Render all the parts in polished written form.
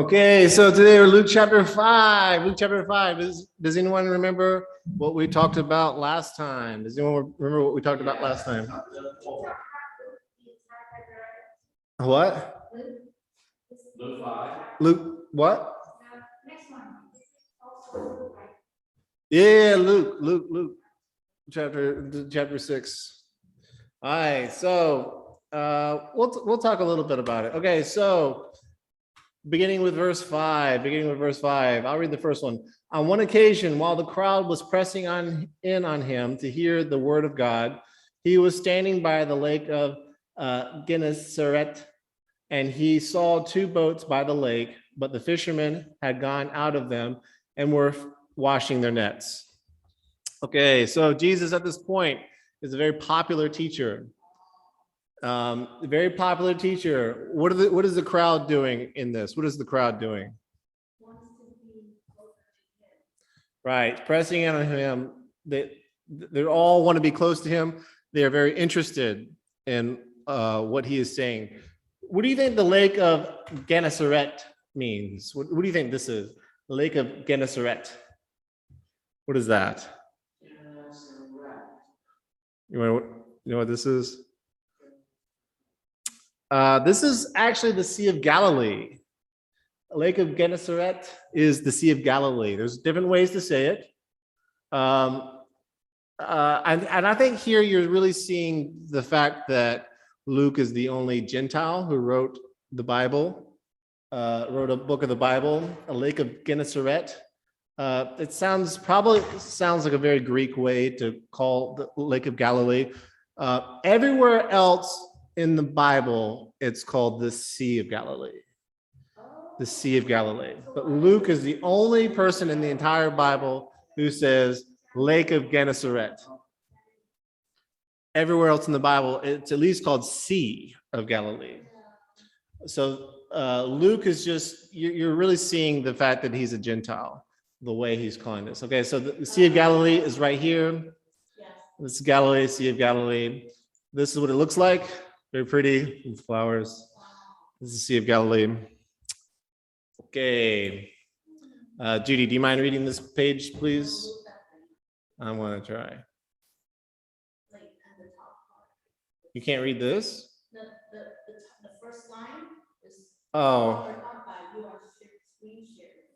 Okay, so today we're Luke chapter 5. Luke chapter 5. Does anyone remember what we talked about last time? Does anyone remember what we talked about last time? What? Luke 5. Luke, what? Yeah, Luke, chapter 6. All right, so we'll talk a little bit about it. Okay, so beginning with verse 5, I'll read the first one. On one occasion, while the crowd was pressing in on him to hear the word of God, he was standing by the lake of Gennesaret, and he saw two boats by the lake, but the fishermen had gone out of them and were washing their nets. Okay, so Jesus at this point is a very popular teacher. Very popular teacher. What is the crowd doing in this? What is the crowd doing? Right, pressing in on him. They all want to be close to him. They are very interested in what he is saying. What do you think the lake of Gennesaret means? What do you think this is? The lake of Gennesaret. What is that? You know what this is? This is actually the Sea of Galilee. The Lake of Gennesaret is the Sea of Galilee. There's different ways to say it. And I think here you're really seeing the fact that Luke is the only Gentile who wrote the Bible, wrote a book of the Bible, a Lake of Gennesaret. It probably sounds like a very Greek way to call the Lake of Galilee. Everywhere else in the Bible, it's called the Sea of Galilee. The Sea of Galilee. But Luke is the only person in the entire Bible who says Lake of Gennesaret. Everywhere else in the Bible, it's at least called Sea of Galilee. So Luke is you're really seeing the fact that he's a Gentile, the way he's calling this. Okay, so the Sea of Galilee is right here. This is Galilee, Sea of Galilee. This is what it looks like. Very pretty, with flowers. This is the Sea of Galilee. Okay. Judy, do you mind reading this page, please? I want to try. You can't read this? The first line is oh. You are screen sharing.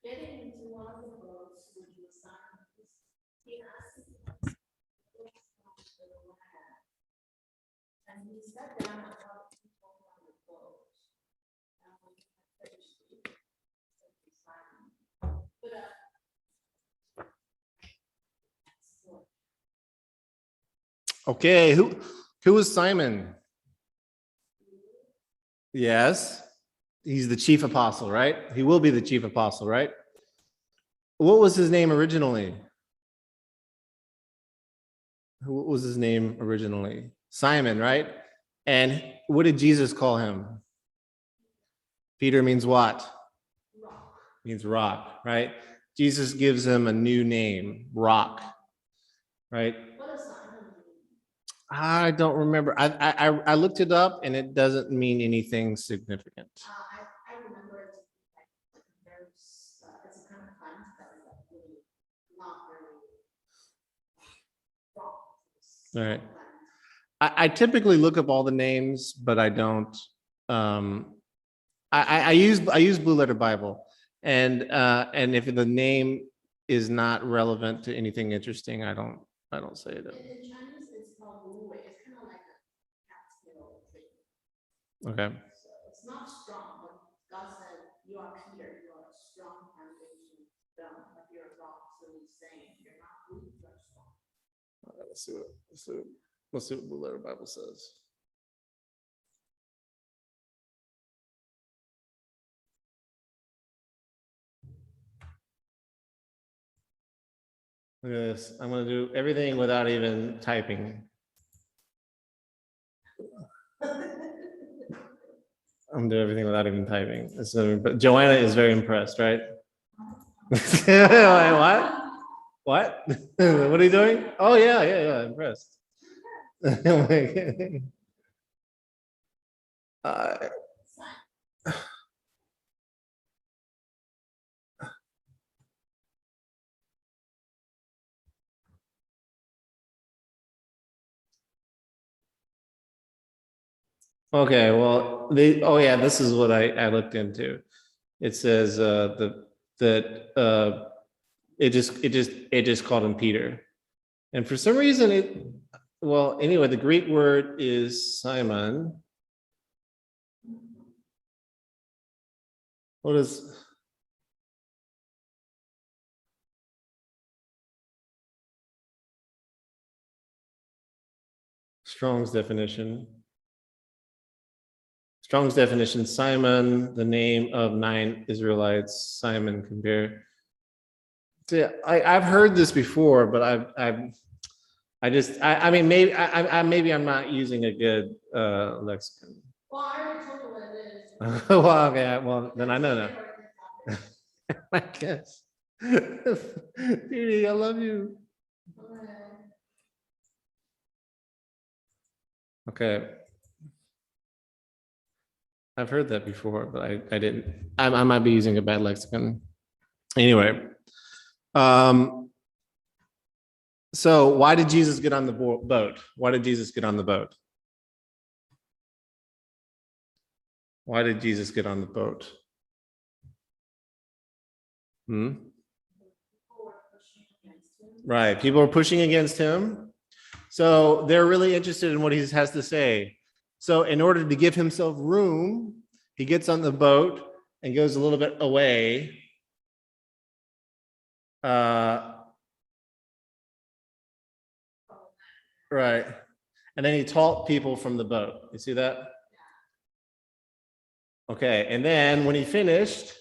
Getting into one of the boats with the sign, he asked and he sat down and talked to people on the boat. And when he had finished, he said to Simon, put up. Okay, who is Simon? Yes, he's the chief apostle, right? He will be the chief apostle, right? What was his name originally? What was his name originally? Simon, right? And what did Jesus call him? Peter means what? Rock. Means rock, right? Jesus gives him a new name, Rock, right? What does Simon mean? I don't remember. I looked it up and it doesn't mean anything significant. I remember it like there's it's a kind of plant that is like really not very All right. I typically look up all the names, but I don't. I use Blue Letter Bible, and if the name is not relevant to anything interesting, I don't say it. In Chinese, it's called Wu Wei. It's kind of like a cat's tree. Okay. So it's not strong, but God said, "You are Peter. You are a strong foundation stone, but you're a rock." So he's saying, "You're not weak. You're strong." Let's see what Blue Letter Bible says. Look at this. I'm going to do everything without even typing. I'm doing everything without even typing. But Joanna is very impressed, right? What? What? What are you doing? Oh, yeah, impressed. Uh, okay, well, oh yeah, this is what I looked into. It says that it just called him Peter. And for some reason well, anyway, the Greek word is Simon. What is? Strong's definition. Strong's definition, Simon, the name of 9 Israelites, Simon compare. I've heard this before, but I mean, maybe I'm not using a good lexicon. Well, I already told you what it is. Well, okay, well, then I know now. I guess. Beauty, I love you. Okay. I've heard that before, but I didn't. I might be using a bad lexicon. Anyway. So why did Jesus get on the boat? Why did Jesus get on the boat? Why did Jesus get on the boat? Right, people are pushing against him. So they're really interested in what he has to say. So in order to give himself room, he gets on the boat and goes a little bit away. Right. And then he taught people from the boat. You see that? Okay. And then when he finished,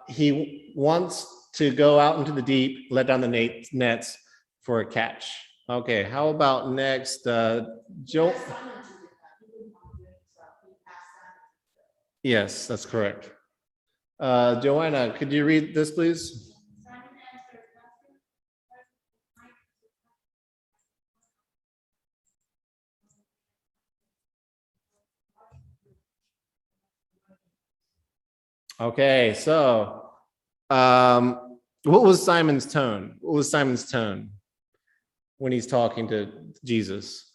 he wants to go out into the deep, let down the nets for a catch. Okay. How about next? Joe. Yes, that's correct. Joanna, could you read this, please? Okay, so what was Simon's tone? What was Simon's tone when he's talking to Jesus?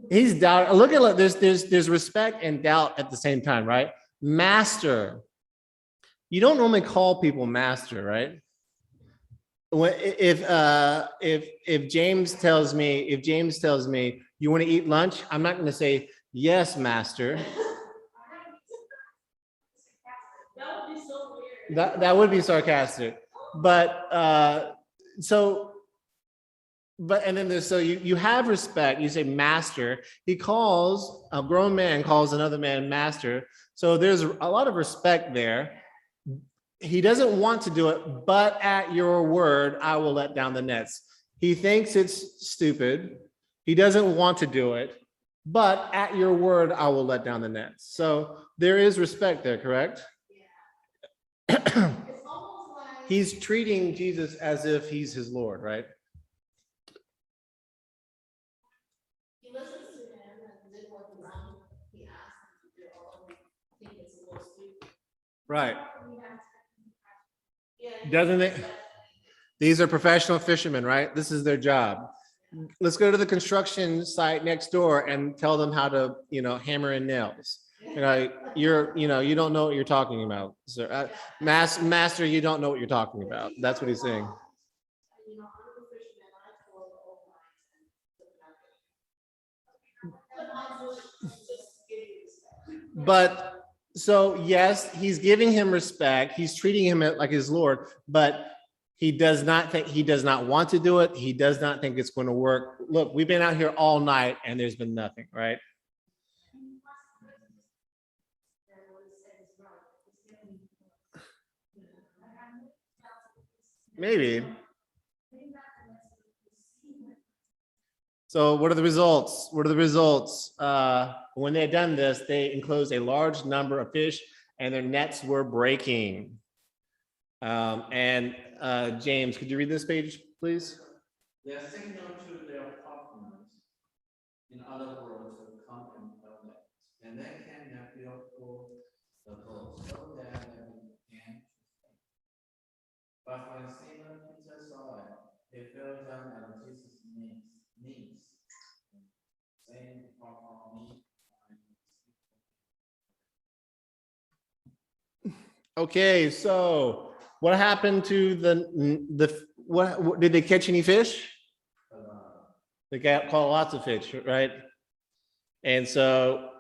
He's doubt. Look at there's respect and doubt at the same time, right? Master. You don't normally call people master, right? If James tells me you want to eat lunch, I'm not going to say yes, master. That would be so weird. That would be sarcastic, but and then there's, so you have respect. You say master. A grown man calls another man master. So there's a lot of respect there. He doesn't want to do it, but at your word, I will let down the nets. He thinks it's stupid. He doesn't want to do it, but at your word, I will let down the nets. So there is respect there, correct? Yeah. It's almost like he's treating Jesus as if he's his Lord, right? He listens to him and did what he asked him to do, although he thinks it's a little stupid. Right. Doesn't it? These are professional fishermen, right? This is their job. Let's go to the construction site next door and tell them how to, hammer in nails. You don't know what you're talking about. So, master, you don't know what you're talking about. That's what he's saying. But so yes, he's giving him respect. He's treating him like his Lord, but he does not want to do it. He does not think it's going to work. Look, we've been out here all night and there's been nothing, right? Maybe. So what are the results? When they had done this, they enclosed a large number of fish and their nets were breaking. James, could you read this page, please? They signal to their partners, in other words, to come and help them. And they can fill for the boat so that they can. But when Simon Peter saw it, he fell down at Jesus' knees, saying, "Depart from me." Okay, so what happened to what did they catch any fish? They caught lots of fish, right? And so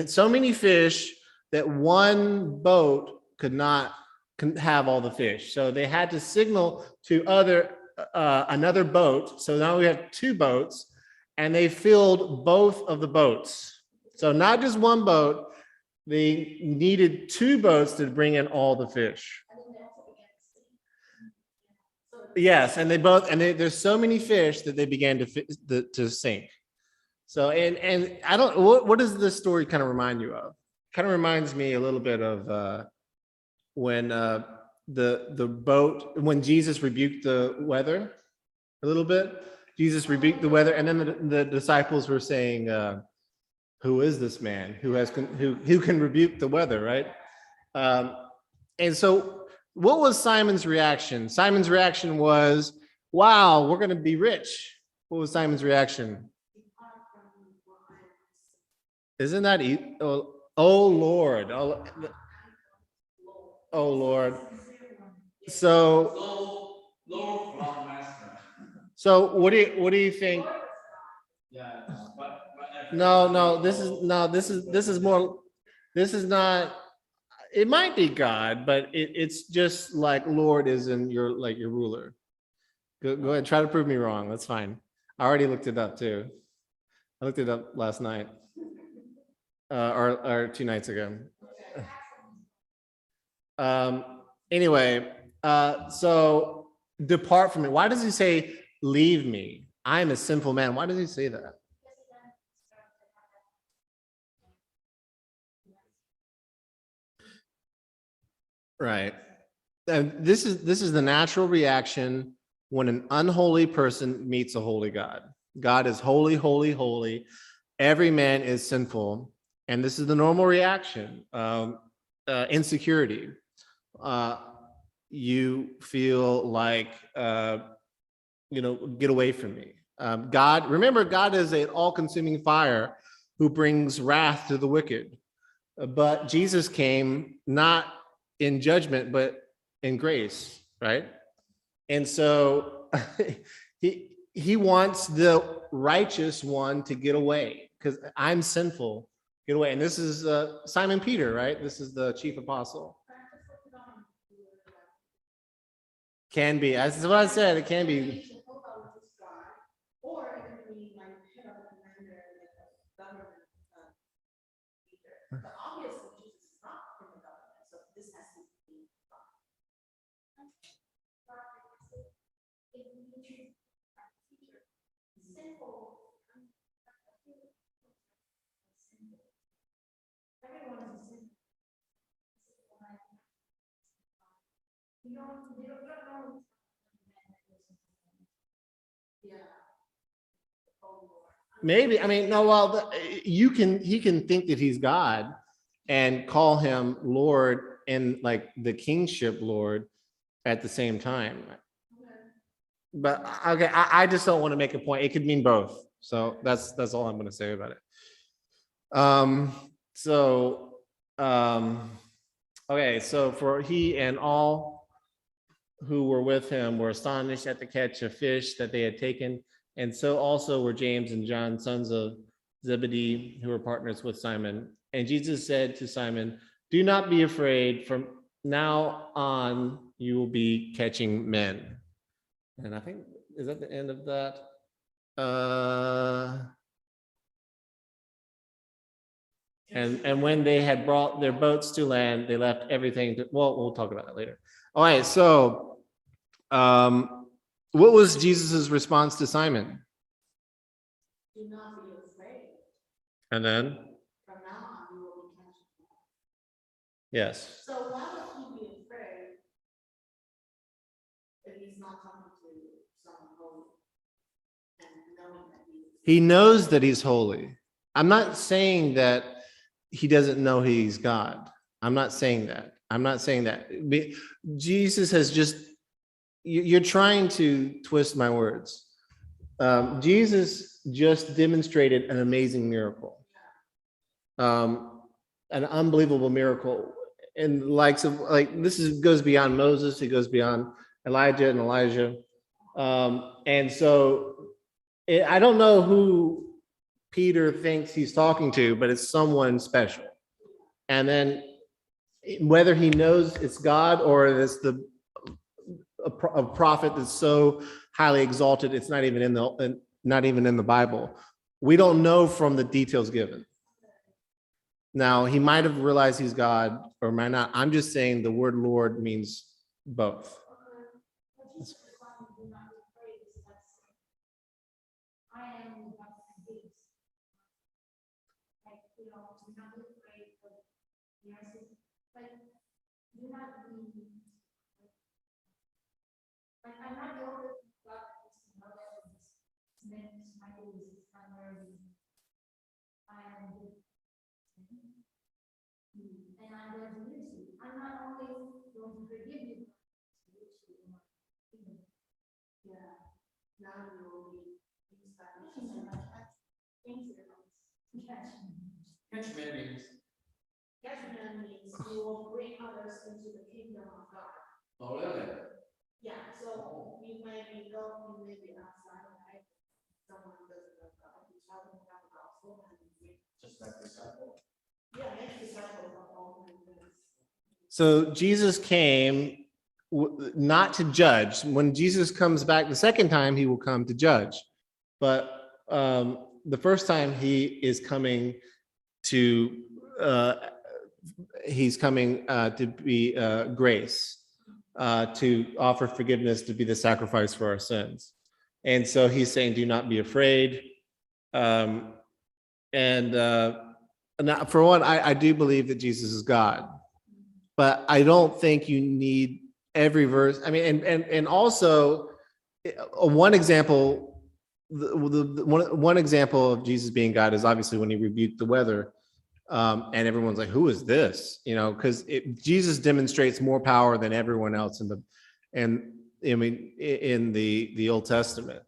so many fish that one boat could not have all the fish. So they had to signal to another boat. So now we have two boats, and they filled both of the boats. So not just one boat, they needed two boats to bring in all the fish. And then they also began to sing. So Yes, and there's so many fish that they began to sink. So and I don't what does this story kind of remind you of? Kind of reminds me a little bit of when the boat when Jesus rebuked the weather a little bit. Jesus rebuked the weather, and then the disciples were saying, "Who is this man who can rebuke the weather?" Right? And so, what was Simon's reaction? Simon's reaction was, "Wow, we're going to be rich." What was Simon's reaction? depart from me, for I am sick. Isn't that oh Lord, oh Lord. So Lord from Master. so what do you think? Yeah, but No, this is more. This is not. It might be God, but it's just like Lord is in your ruler. Go ahead, try to prove me wrong. That's fine. I already looked it up too. I looked it up last night, or 2 nights ago. Anyway, so depart from me. Why does he say leave me? I am a sinful man. Why does he say that? Right. And this is the natural reaction when an unholy person meets a holy God. God is holy, holy, holy. Every man is sinful, and this is the normal reaction. Insecurity. You feel like get away from me. God, remember, God is an all-consuming fire who brings wrath to the wicked. But Jesus came not in judgment, but in grace, right? And so he wants the righteous one to get away because I'm sinful. Get away. And this is Simon Peter, right? This is the chief apostle. Can be. That's what I said. It can be. Or it could be like head of a commander, like a government leader. But obviously Jesus is not in the government, so this has to be God. Simple. Everyone is simple. You don't know. Yeah. Oh, Lord. Maybe. I mean, no, well, he can think that he's God and call him Lord and like the kingship Lord at the same time. But okay, I just don't want to make a point. It could mean both. So that's all I'm going to say about it. So okay, so for he and all who were with him were astonished at the catch of fish that they had taken, and so also were James and John, sons of Zebedee, who were partners with Simon. And Jesus said to Simon, "Do not be afraid. From now on, you will be catching men." And I think, is that the end of that? And when they had brought their boats to land, they left everything to, well, we'll talk about that later. All right, so what was Jesus's response to Simon? Do not be afraid. And then, From now on, you will be catching men. yes. So why would he be afraid if he's not talking to He knows that he's holy. I'm not saying that he doesn't know he's God. I'm not saying that. I'm not saying that. Jesus has just, you're trying to twist my words. Jesus just demonstrated an amazing miracle, an unbelievable miracle. And likes of like this is goes beyond Moses, it goes beyond Elijah and Elijah. And so I don't know who Peter thinks he's talking to, but it's someone special. And then whether he knows it's God or it's a prophet that's so highly exalted, it's not even in the Bible. We don't know from the details given. Now, he might have realized he's God or might not. I'm just saying the word Lord means both. Catchment means, Judgment means you will bring others into the kingdom of God. oh, really? Yeah, so you may be outside, right? Someone doesn't know God, you tell them about the gospel and you. Just like disciple. Yeah, make disciples of all things. So Jesus came not to judge. When Jesus comes back the second time, he will come to judge. But the first time he is coming to to be grace, to offer forgiveness, to be the sacrifice for our sins. And so he's saying, do not be afraid. And for one, I do believe that Jesus is God, but I don't think you need every verse. I mean, and also one example, one example of Jesus being God is obviously when he rebuked the weather. And everyone's like, who is this? You know, because Jesus demonstrates more power than everyone else in the Old Testament.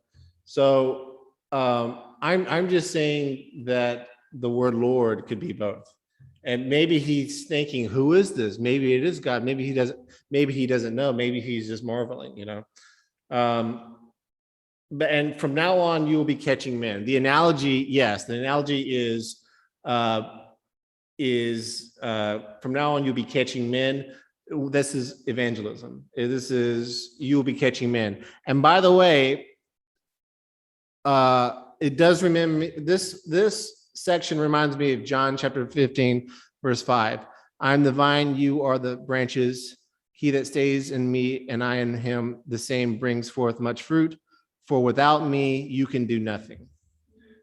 So I'm just saying that the word Lord could be both. And maybe he's thinking, who is this? Maybe it is God. Maybe he doesn't know. Maybe he's just marveling, you know. And from now on, you will be catching men. The analogy, yes, the analogy is from now on you'll be catching men. This is evangelism. This is you'll be catching men. And by the way, it does remember this section reminds me of John chapter 15 verse 5. I'm the vine, you are the branches. He that stays in me and I in him, the same brings forth much fruit, for without me you can do nothing.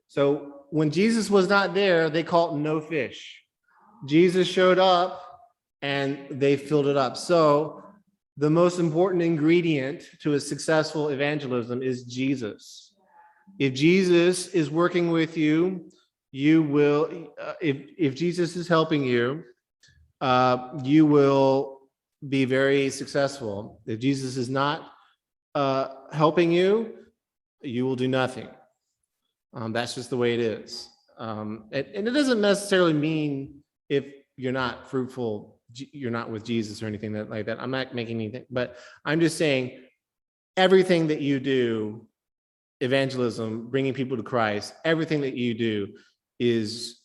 So when Jesus was not there, they caught no fish. Jesus showed up and they filled it up. So the most important ingredient to a successful evangelism is Jesus. If Jesus is working with you, you will, if Jesus is helping you, you will be very successful. If Jesus is not helping you, you will do nothing. That's just the way it is. And it doesn't necessarily mean if you're not fruitful, you're not with Jesus or anything like that. I'm not making anything, but I'm just saying everything that you do, evangelism, bringing people to Christ, everything that you do is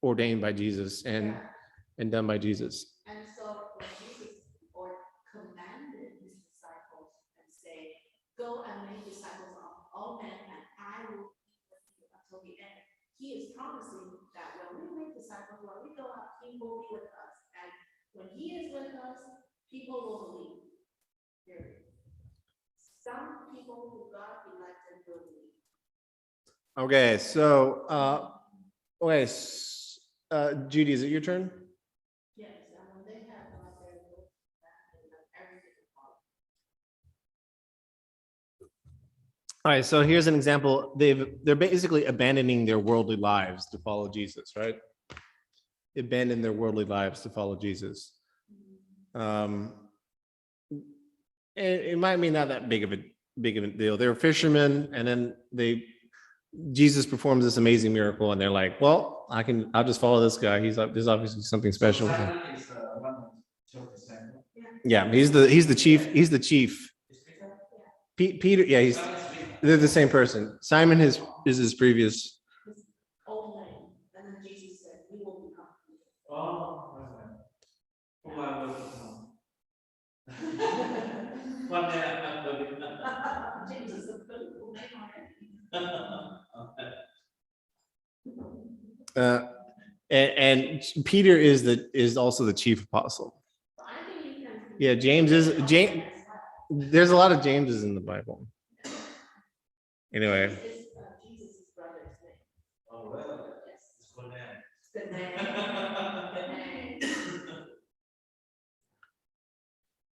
ordained by Jesus and done by Jesus. And so when Jesus commanded his disciples and say, go and make disciples of all men, and I will be with you until the end. He is promising that when we make disciples, when we go out, he will be with us. And when he is with us, people will believe. Period. Some people who God elected will believe. Okay, so Judy, is it your turn? Yes, and when they have everything. All right, so here's an example. They're basically abandoning their worldly lives to follow Jesus, right? Abandon their worldly lives to follow Jesus. It might be not that big of a deal. They're fishermen, and then Jesus performs this amazing miracle, and they're like, "Well, I'll just follow this guy. There's obviously something special with him." Simon is one of the disciples. Yeah, he's the chief. He's the chief. Is Peter? Peter, yeah, Simon is Peter. they're the same person. Simon is his previous. His old name, and then Jesus said, "You will become." Oh, okay. Who I will become. One day I will become. James is a pretty cool name already. And Peter is also the chief apostle. I think you can. Yeah, James. There's a lot of Jameses in the Bible. Anyway, It's Jesus' brother's name. Oh, well, Yes. it's good name. Good name. Good name.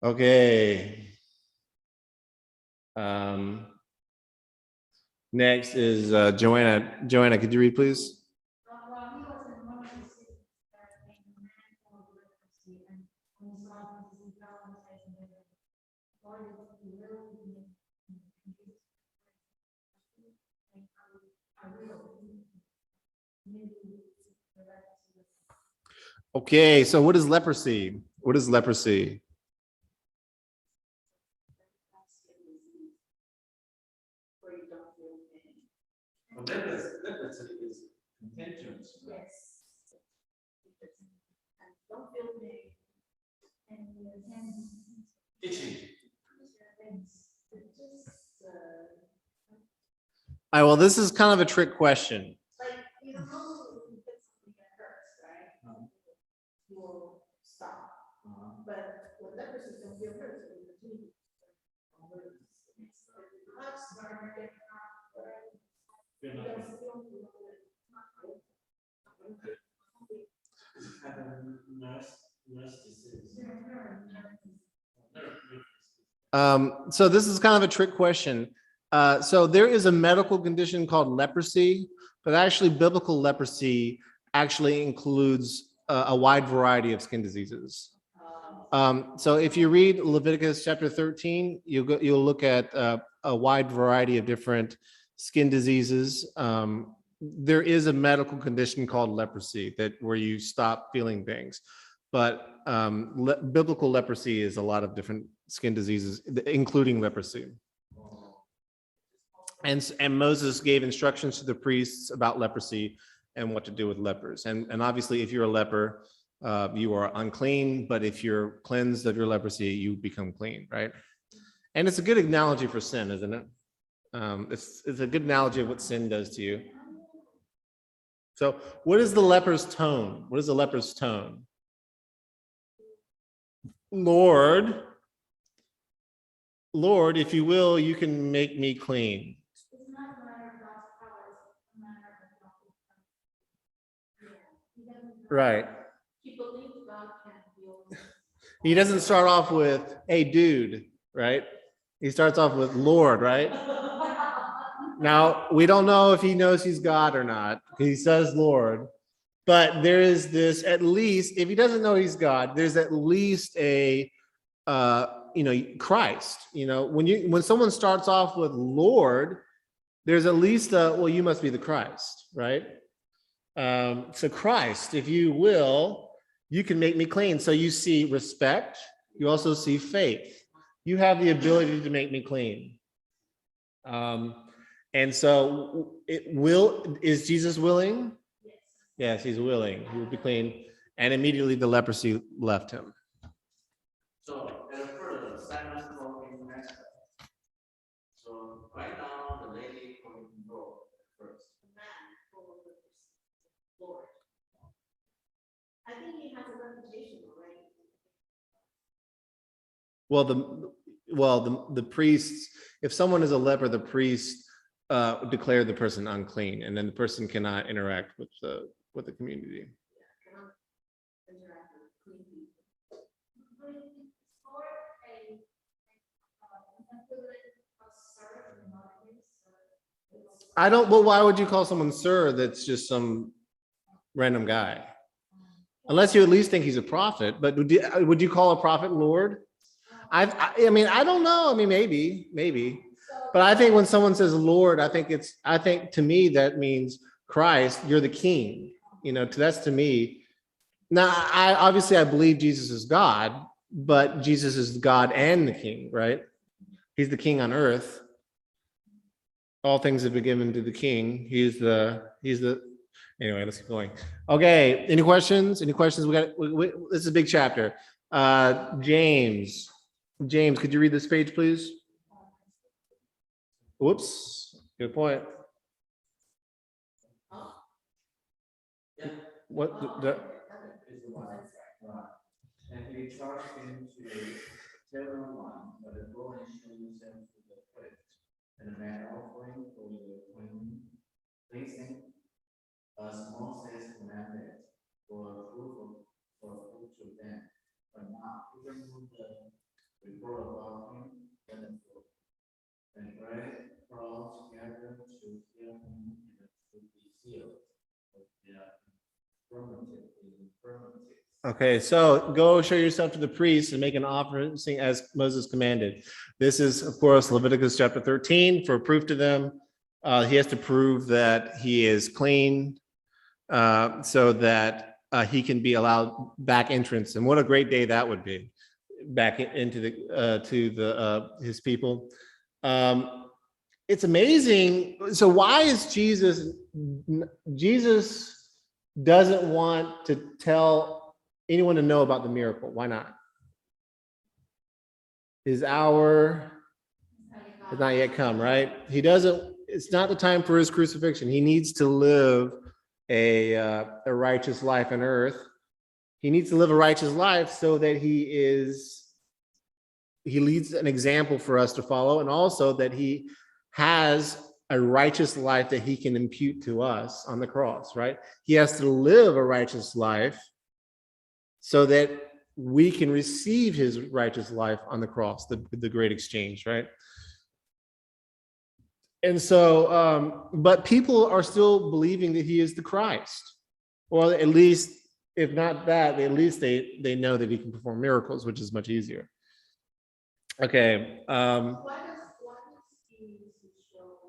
okay. Next is Joanna. Joanna, could you read, please? While he was in one of the cities, there came a man full of leprosy, and when he saw him, he fell on his face and begged him, "Lord, if you will, you can I will. Maybe the leprosy. Okay, so what is leprosy? What is leprosy? Where you don't feel pain. But leprosy is contagious. Yes. And don't feel pain. And your hands, Itching. your legs. It just, All right, well, this is kind of a trick question. like, you know, if you get something that hurts, right? You will stop. But with leprosy, don't feel hurt, so you continue. You're not- It's kind of nurse disease. So this is kind of a trick question. So there is a medical condition called leprosy, but actually biblical leprosy actually includes a wide variety of skin diseases. So if you read Leviticus chapter 13, you'll look at a wide variety of different skin diseases. There is a medical condition called leprosy where you stop feeling things, but biblical leprosy is a lot of different skin diseases, including leprosy. And Moses gave instructions to the priests about leprosy and what to do with lepers. And obviously, if you're a leper, you are unclean, but if you're cleansed of your leprosy, you become clean, right? And it's a good analogy for sin, isn't it? It's a good analogy of what sin does to you. So what is the leper's tone? What is the leper's tone? Lord, if you will, you can make me clean. It's not a matter of God's power, it's a matter of God's power. Right. He believed God can heal. He doesn't start off with, hey, dude, right? He starts off with Lord, right? Now, we don't know if he knows he's God or not. He says Lord. But there is this, at least, if he doesn't know he's God, there's at least a, Christ. When someone starts off with Lord, there's at least a, well, you must be the Christ, right? So Christ, if you will, you can make me clean. So you see respect. You also see faith. You have the ability to make me clean. And so is Jesus willing? Yes, he's willing. He will be clean. And immediately the leprosy left him. So, and further, Simon called him master. So, right now, the lady called him Lord first. Man full of the Lord. I think he has a reputation already. Well, the priests, if someone is a leper, the priest declare the person unclean, and then the person cannot interact with the community. Cannot interact with clean people. For a equivalent of serve in nowadays, I don't, well, why would you call someone sir that's just some random guy? Unless you at least think he's a prophet, but would you call a prophet Lord? I mean, I don't know. I mean, maybe. But I think when someone says Lord, I think to me that means Christ, you're the king. You know, that's to me. Now, I believe Jesus is God, but Jesus is God and the king, right? He's the king on earth. All things have been given to the king. He's the anyway, let's keep going. Okay, any questions? Any questions? This is a big chapter. James, could you read this page, please? Whoops, good point. What the Is the one, right. And he charged him to tell no one, but to go and show himself to the priest. And a man offering for the cleansing, as Moses commanded, for proof to them. But now, even with the report about him, and great crowds gathered to hear him and to be healed of their infirmities. Okay, so go show yourself to the priest and make an offering as Moses commanded. This is, of course, Leviticus chapter 13 for proof to them. He has to prove that he is clean so that he can be allowed back entrance. And what a great day that would be, back into his people. It's amazing. So why is Jesus doesn't want to tell anyone to know about the miracle? Why not? His hour has not yet come, right? It's not the time for his crucifixion. He needs to live a righteous life on earth. He needs to live a righteous life so that he leads an example for us to follow, and also that he has a righteous life that he can impute to us on the cross, right? He has to live a righteous life so that we can receive his righteous life on the cross, the great exchange, right? And so, but people are still believing that he is the Christ, or at least, if not that, at least they know that he can perform miracles, which is much easier. Okay. Why does he show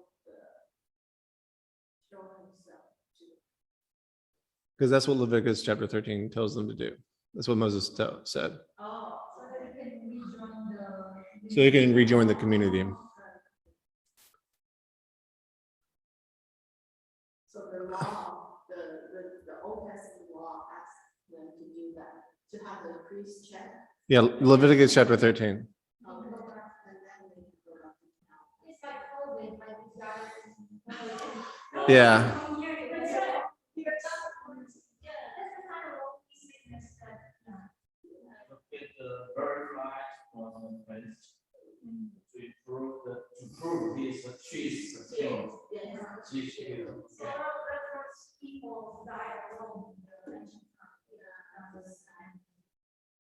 himself to? Because that's what Leviticus chapter 13 tells them to do. That's what Moses said. Oh, So he can rejoin the community. so the law, the Old Testament law asks them to do that, to have the priest check. Yeah, Leviticus chapter 13. Okay. It's like COVID, like you guys. Yeah. Get the verified on the priest to prove he's a chief. Yes. Chief here. So reference people die alone in the ancient time.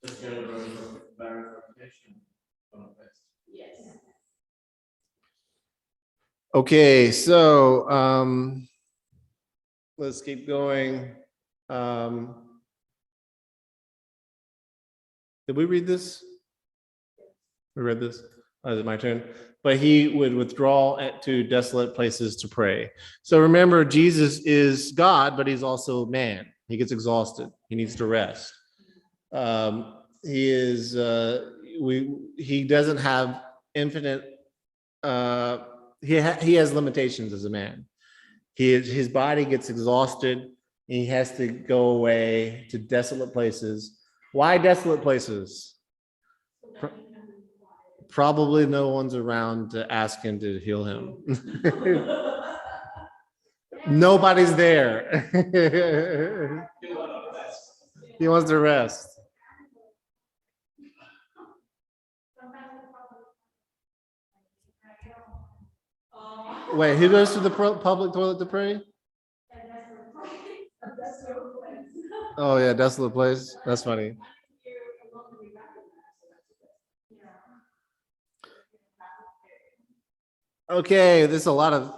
Just get a verification on the priest. Yes. Okay, so let's keep going. Did we read this? We read this? Oh, is it my turn? But he would withdraw to desolate places to pray. So remember, Jesus is God, but he's also man. He gets exhausted. He needs to rest. He doesn't have infinite. He has limitations as a man. His body gets exhausted. He has to go away to desolate places. Why desolate places? Probably no one's around to ask him to heal him. Nobody's there. He wants to rest. Wait, who goes to the public toilet to pray? Oh yeah, desolate place. That's funny. Okay, there's a lot of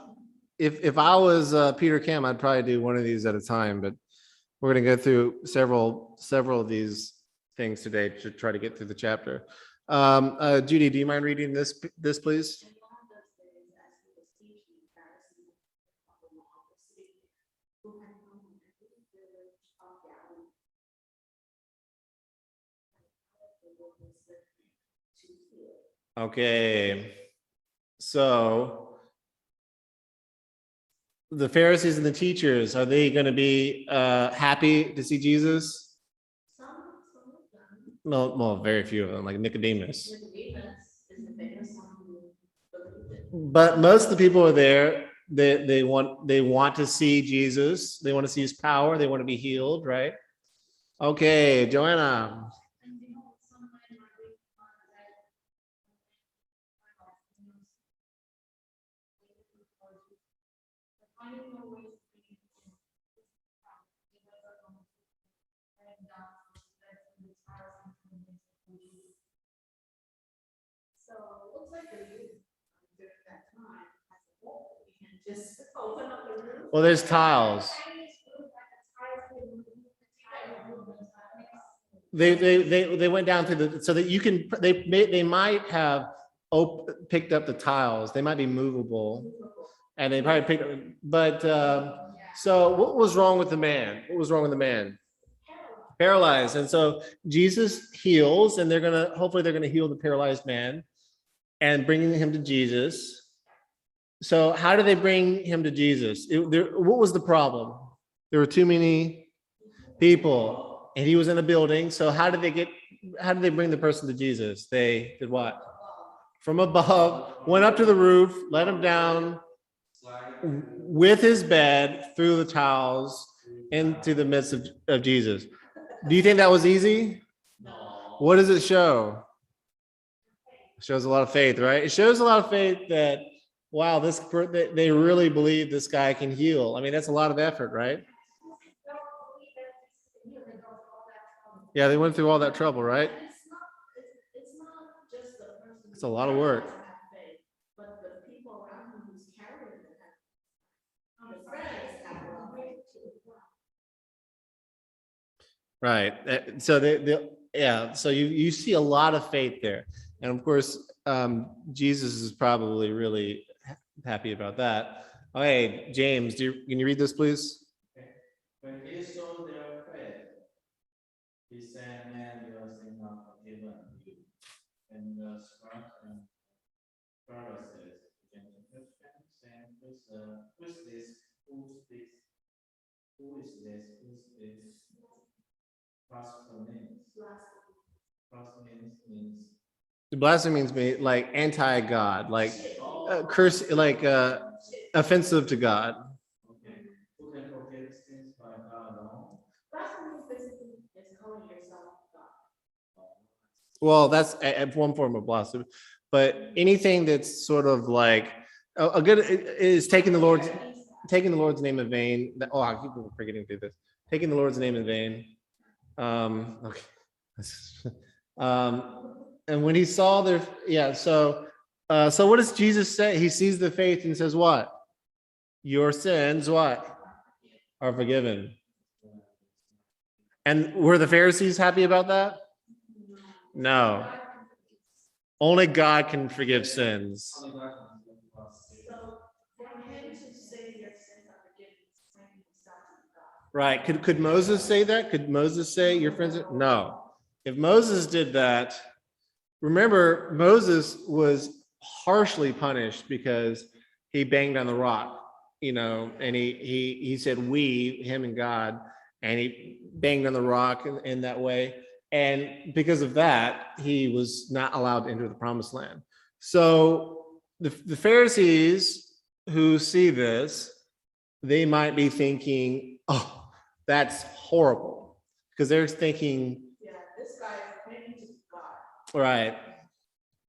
if I was Peter Kim, I'd probably do one of these at a time, but we're going to go through several of these things today to try to get through the chapter. Judy, do you mind reading this please? And one of those days, as he was teaching, the Pharisees of the law of the city, who had come from every village of Galilee, the Lord was with him to heal. Okay, so the Pharisees and the teachers, are they going to be happy to see Jesus? Some of them, Well, very few of them, like Nicodemus. Nicodemus is the famous one who believed it. But most of the people are there. They want to see Jesus. They want to see his power. They want to be healed, right? Okay, Joanna. And you know, some men are really finding no ways to be So it looks like the youth during that time as a whole, we can just open up the roof. Well, there's tiles. They went down to the so that you can they might have picked up the tiles. They might be movable, and they probably picked up. But so what was wrong with the man? What was wrong with the man? Paralyzed. And so Jesus heals, and hopefully they're gonna heal the paralyzed man and bringing him to Jesus. So how do they bring him to Jesus? What was the problem? There were too many people, and he was in a building. So how did they bring the person to Jesus? They did what? From above, went up to the roof, let him down with his bed through the towels into the midst of Jesus. Do you think that was easy? No. What does it show? It shows a lot of faith, right? It shows a lot of faith that, wow, they really believe this guy can heal. I mean, that's a lot of effort, right? Yeah, they went through all that trouble, right? And it's not just the person. It's a lot of work. who has faith, but the people around him who's carrying it. The friends have a lot of faith too. Right. So you see a lot of faith there. And of course, Jesus is probably really happy about that. Okay, James, can you read this, please? When he saw their faith, he said, "Man, your sins are forgiven you." And the scribes and Pharisees began to question, saying, "Who is this? Who speaks? Who is this? Blasphemy. Blasphemy means Blasphemy means like anti-God, like curse, like offensive to God. okay. Who can forgive sins by God alone? Blasphemy basically is calling yourself God. Well, that's one form of blasphemy, but anything that's sort of like a good is taking the Lord's name in vain. Oh, I keep forgetting to do this. Taking the Lord's name in vain. Okay. And when he saw so what does Jesus say? He sees the faith and says, what? Your sins, what? Are forgiven. And were the Pharisees happy about that? No. Only God can forgive sins. So for him to say your sins are forgiven, it's saying himself to God. Right. Could Moses say that? Could Moses say your friends? No. If Moses did that, remember, Moses was harshly punished because he banged on the rock, and he said him and God, and he banged on the rock in that way. And because of that, he was not allowed to enter the promised land. So the Pharisees who see this, they might be thinking, oh, that's horrible, because they're thinking, Yeah, this guy is praying to God. right.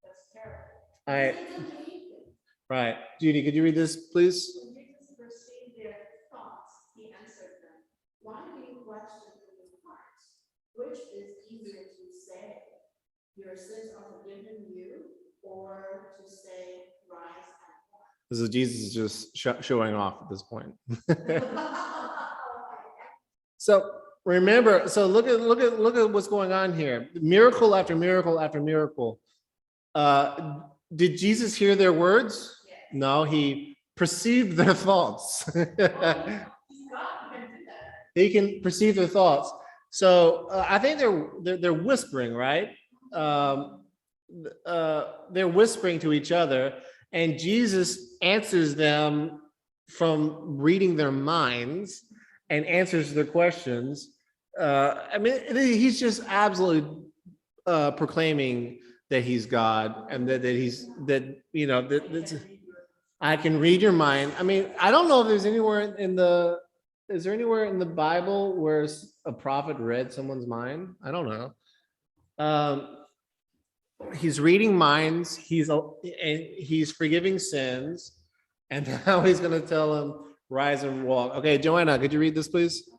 That's terrible. All right. They don't believe it. Right. Judy, could you read this, please? When Jesus perceived their thoughts, he answered them, "Why do you question in your hearts? Which is easier to say, your sins are forgiven you, or to say, rise and walk?" This is Jesus is just showing off at this point. So remember, so look at what's going on here. Miracle after miracle after miracle. Did Jesus hear their words? Yes. No, he perceived their thoughts. He's God, he can do that. He can perceive their thoughts. So I think they're whispering, right? They're whispering to each other, and Jesus answers them from reading their minds and answers their questions. I mean, he's just absolutely proclaiming that he's God and that I can read your mind. I mean, I don't know if there's anywhere is there anywhere in the Bible where a prophet read someone's mind? I don't know. He's reading minds. He's forgiving sins, and now he's going to tell him, rise and walk. Okay, Joanna, could you read this, please?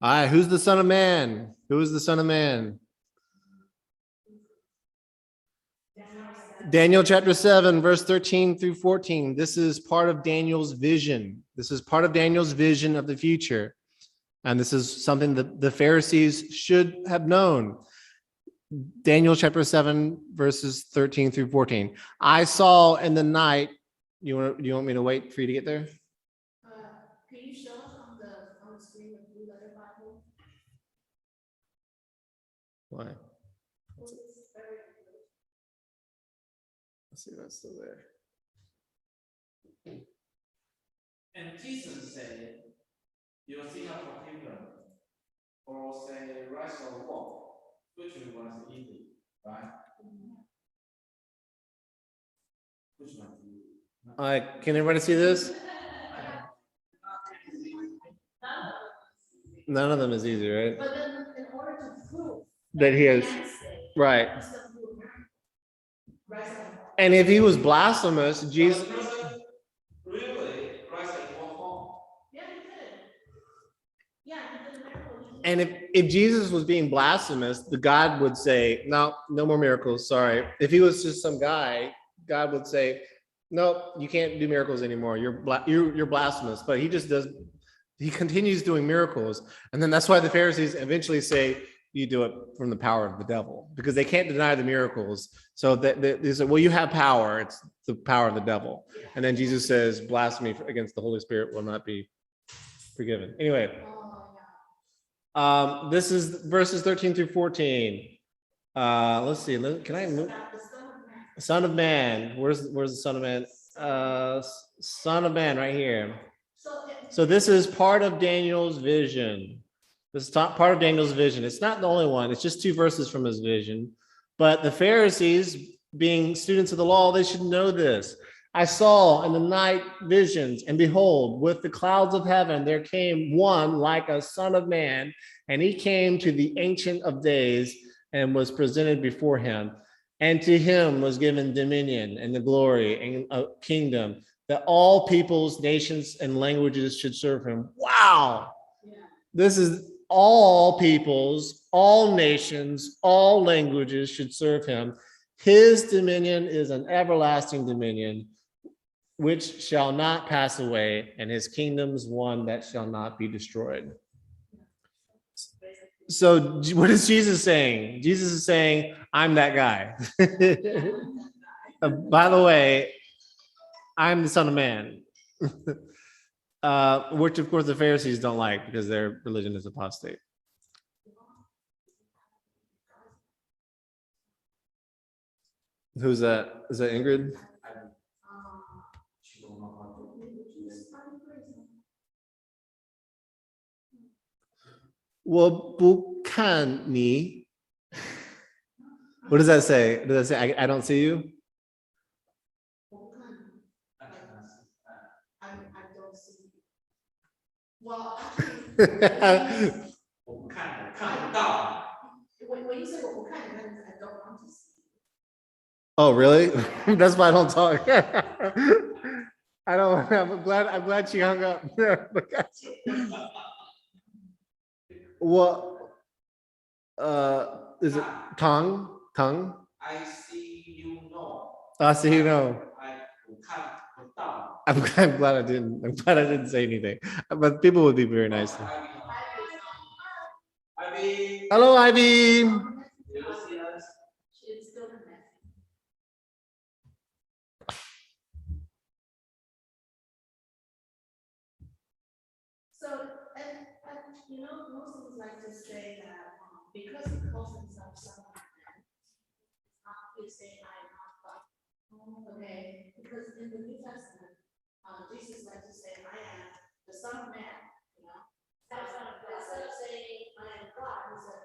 All right, who's the Son of Man? Who is the Son of Man? Daniel chapter 7, verse 13 through 14. This is part of Daniel's vision. This is part of Daniel's vision of the future. And this is something that the Pharisees should have known. Daniel chapter 7, verses 13 through 14. I saw in the night, you want me to wait for you to get there? Can you show us on the screen the Blue Letter Bible? Why? Well, it's very good. Let's see if that's still there. And Jesus said, you will see how forgiven, or say, rise or walk, which one is easy, right? Which one is easy? Can everybody see this? None of them is easy, right? But then in order to prove That he has, can say, right. it's the blue rise and walk. And if he was blasphemous, Jesus, Really, rise and walk home. Yeah, he did. Yeah, he did a miracle. and if Jesus was being blasphemous, the God would say, no more miracles, sorry. If he was just some guy, God would say, no, you can't do miracles anymore. You're blasphemous. But he continues doing miracles. And then that's why the Pharisees eventually say, you do it from the power of the devil, because they can't deny the miracles. So they say, well, you have power. It's the power of the devil. And then Jesus says, blasphemy against the Holy Spirit will not be forgiven. Anyway, this is verses 13 through 14. Let's see. Can I move? Son of Man. Where's the Son of Man? Son of Man right here. So this is part of Daniel's vision. This is part of Daniel's vision. It's not the only one. It's just 2 verses from his vision. But the Pharisees, being students of the law, they should know this. I saw in the night visions, and behold, with the clouds of heaven, there came one like a son of man, and he came to the Ancient of Days and was presented before him. And to him was given dominion and the glory and a kingdom, that all peoples, nations, and languages should serve him. Wow. This is all peoples, all nations, all languages should serve him. His dominion is an everlasting dominion, which shall not pass away, and his kingdom's one that shall not be destroyed. So what is Jesus saying? Jesus is saying, I'm that guy. By the way, I'm the Son of Man. Which of course the Pharisees don't like because their religion is apostate. Who's that? Is that Ingrid? Well, Bukani. What does that say? Does that say I don't see you? I don't see. Well, actually, when you say 我不看你，那就是 I don't want to see. Oh, really? That's why I don't talk. I don't, I'm glad she hung up. What, is it tongue? Tongue? I see you know. I see you know. 我看不到。I'm glad I'm glad I didn't say anything, but people would be very nice. Ivy. Hello, Ivy. You see us? It's still connected. So, and, you know, Muslims like to say that, because he calls himself son of man, he's saying, I am not God. Okay, because in the New Testament, Jesus likes to say, I am the son of man, you know? Instead of saying, I am God, he said,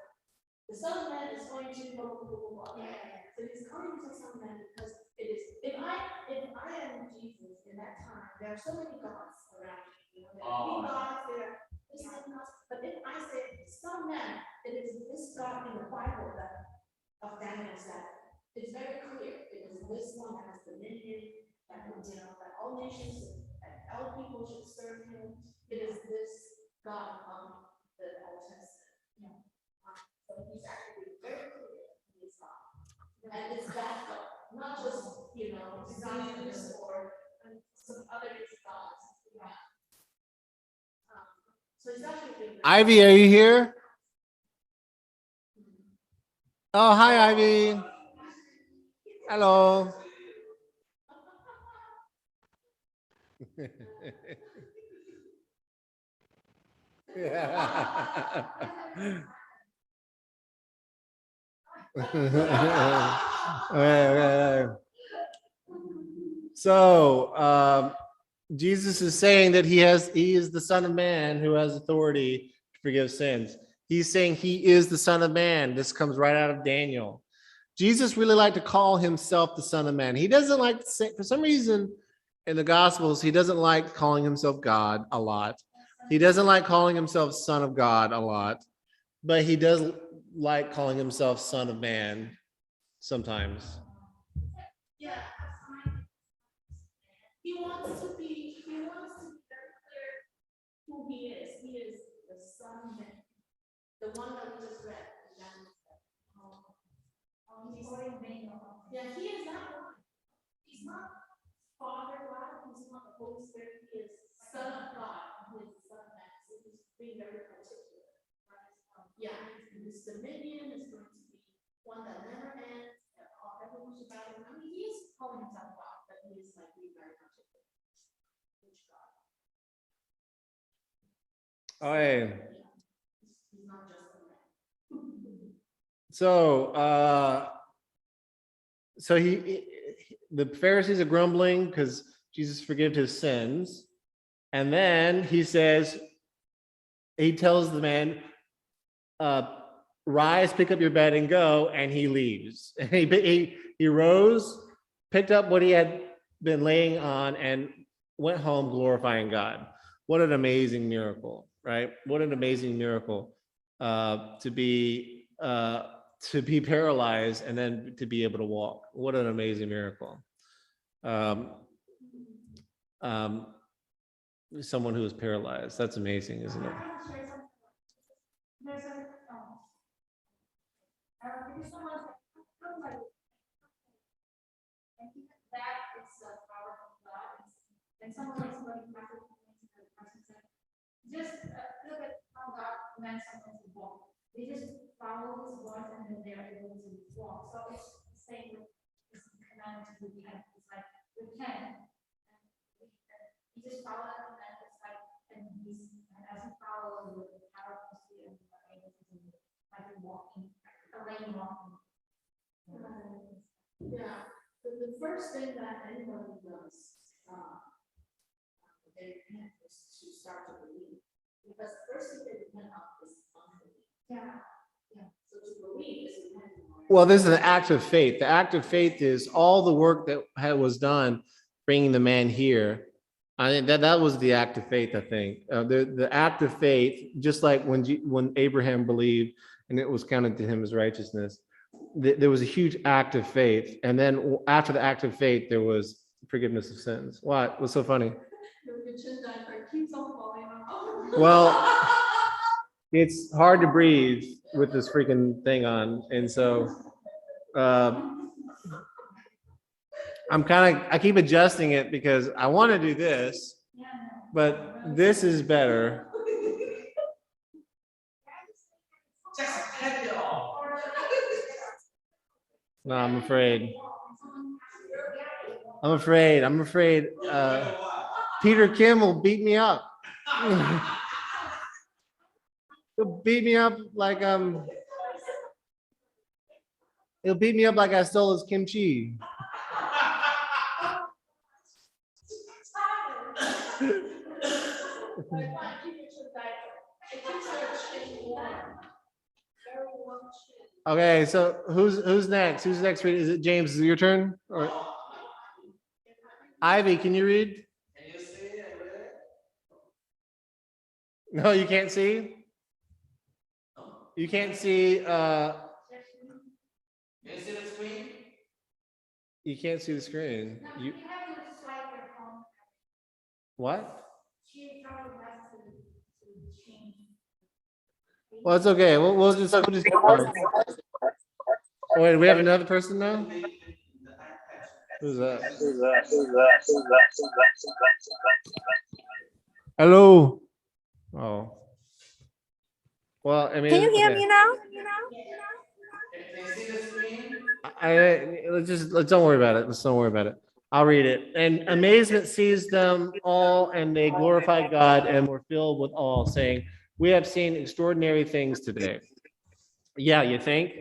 the son of man is going to blah, blah, blah, blah, blah. Okay? So he's calling himself son of man because it is, if I am Jesus in that time, there are so many gods around me, you know, there are three gods, there are this and that, but if I say son of man, it is this God in the Bible that of Daniel said, it's very clear, it is this one that has dominion, that, you know, that all nations, that all people should serve him, it is this God of the Old Testament. Yeah. So he's actually very clear, he is God. And it's that God, not just, you know, Zeus or some other gods. Yeah. So it's actually been. Ivy, are you here? Oh, hi, Ivy. Hello. Right. So Jesus is saying that he is the Son of Man who has authority to forgive sins. He's saying he is the Son of Man. This comes right out of Daniel. Jesus really liked to call himself the Son of Man. He doesn't like to say, for some reason in the Gospels, he doesn't like calling himself God a lot. He doesn't like calling himself Son of God a lot, but he does like calling himself Son of Man sometimes. Yeah. He wants to be very clear who he is. He is the Son of Man, the one that we just read. Yeah, he is not one. He's not Father God, he's not the Holy Spirit, he is Son of God, he is the Son of Man. So he's being very particular. Yeah, his dominion is going to be one that never ends, that everyone should bow down. I mean, he is calling himself God, but he is like being very particular. Which God? Oh, yeah. He's not just a man. So the Pharisees are grumbling because Jesus forgave his sins. And then he tells the man, rise, pick up your bed and go. And he leaves. And he rose, picked up what he had been laying on and went home glorifying God. What an amazing miracle, right? What an amazing miracle to be paralyzed and then to be able to walk. What an amazing miracle. Someone who is paralyzed. That's amazing, isn't it? There's a, because someone's like, and that is the power of God. And someone is going to the person said, just look at how God commands someone to walk. They just follow his voice and then they're able to walk. So it's the same with this command to repent. It's like repent. And he just follow that command. It's like, and as he follows with the power of the Spirit, and able to do like walking, a lane walking. Yeah, the first thing that anybody does, they repent is to start to believe. Because the first thing they repent of is unbelief. Yeah. So to believe is repenting. Well, this is an act of faith. The act of faith is all the work that was done bringing the man here. I think that was the act of faith. I think the act of faith, just like when Abraham believed and it was counted to him as righteousness. there was a huge act of faith. And then after the act of faith, there was forgiveness of sins. What? What's so funny? Your chin diaper keeps on falling off. Well, it's hard to breathe with this freaking thing on. And so I keep adjusting it because I want to do this, but this is better. Just cut it off. No, I'm afraid. I'm afraid Peter Kim will beat me up. He'll beat me up like he'll beat me up like I stole his kimchi. Okay, so who's next? Who's next? Is it James? Is it your turn? Or Ivy, can you read? Can you see it? No, you can't see. You can't see. Can you see the screen? You can't see the screen. You You have to swipe your phone. what? She probably has to change. Well, it's okay. We'll just. Oh, wait, we have another person now. Who's that? Hello. Oh. Well, I mean. Can you hear okay. me now? Can you see the screen? Let's don't worry about it. Let's don't worry about it. I'll read it. And amazement seized them all, and they glorified God and were filled with awe, saying, "We have seen extraordinary things today." Yeah, you think?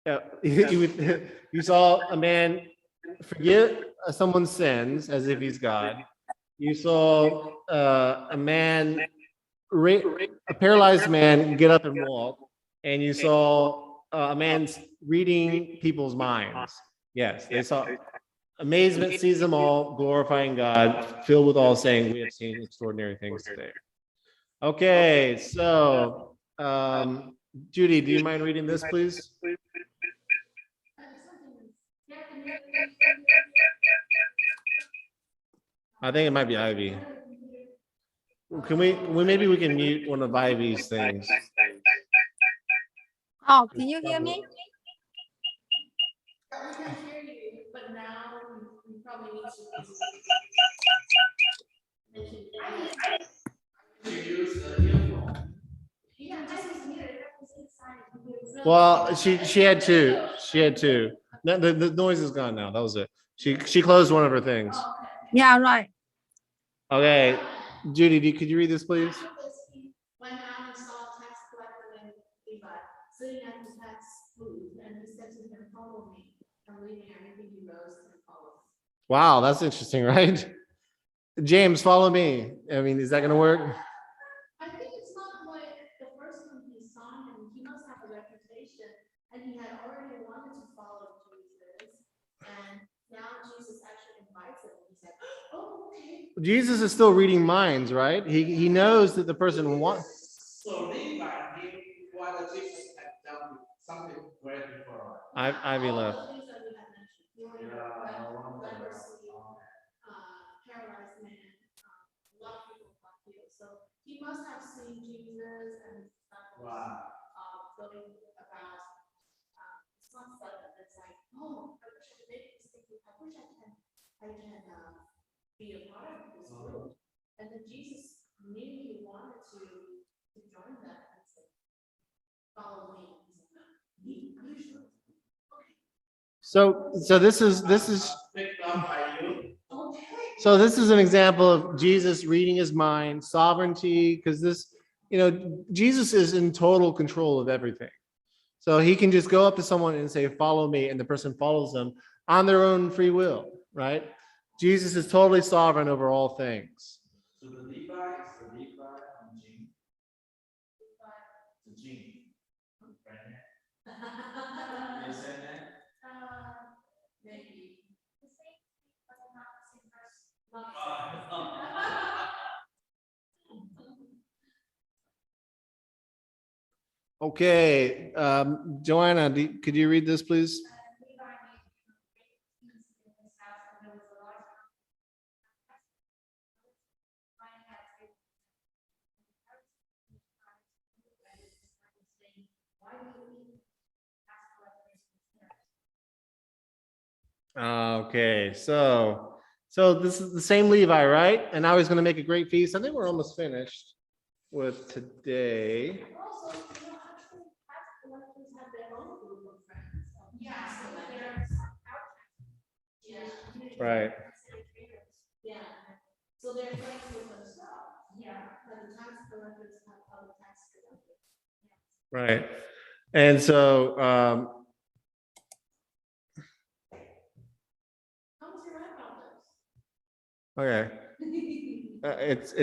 You saw a man forgive someone's sins as if he's God. You saw a man, a paralyzed man, get up and walk, and you saw a man reading people's minds. Yes, they saw. Amazement sees them all, glorifying God, filled with all, saying, "We have seen extraordinary things today." Okay, so Judy, do you mind reading this, please? I think it might be Ivy. Can we maybe we can mute one of Ivy's things? Oh, can you hear me? We can hear you, but now we probably need to. To use the earphone. Yeah, this is weird. Well, she had two. She had two. No, the noise is gone now. That was it. She closed one of her things. Yeah, right. Okay, Judy, could you read this, please? Went out and saw a tax collector named Levi sitting at the tax booth, and he said to him, "Follow me." And leaving everything, he rose and followed. Wow, that's interesting, right? James, follow me. I mean, is that going to work? I think it's not like the first time he saw him, he must have a reputation, and he had already wanted to follow Jesus. And now Jesus actually invites him, and he said, "Oh, okay." Jesus is still reading minds, right? He knows that the person wants. So Levi, what Jesus had done something great before. Ivy left. All the things that we have mentioned, healing, leprosy, paralyzed man, a lot of people got healed. So he must have seen Jesus and disciples going about some stuff that's like, "Oh, I wish I could make this thing. I wish I can be a part of this group." And then Jesus knew he wanted to join them and say, "Follow me." He's like, "Me? Are you sure?" So this is Picked up by you. Okay. so this is an example of Jesus reading his mind, sovereignty, because this, Jesus is in total control of everything. So he can just go up to someone and say, "Follow me," and the person follows them on their own free will, right? Jesus is totally sovereign over all things. So the Levi is the Levi and Jean. The Jean. Right? You said that? Maybe. The same, but not the same person. Okay, Joanna, could you read this, please? Okay, so this is the same Levi, right? And now he's going to make a great feast. I think we're almost finished with today. Also, actually, tax collectors have their own group of friends. Yeah, so they're. Yeah. Right. Yeah, so they're friends with themselves. Yeah. But the tax collectors have other tax collectors. Right. And so, How was your about okay, this?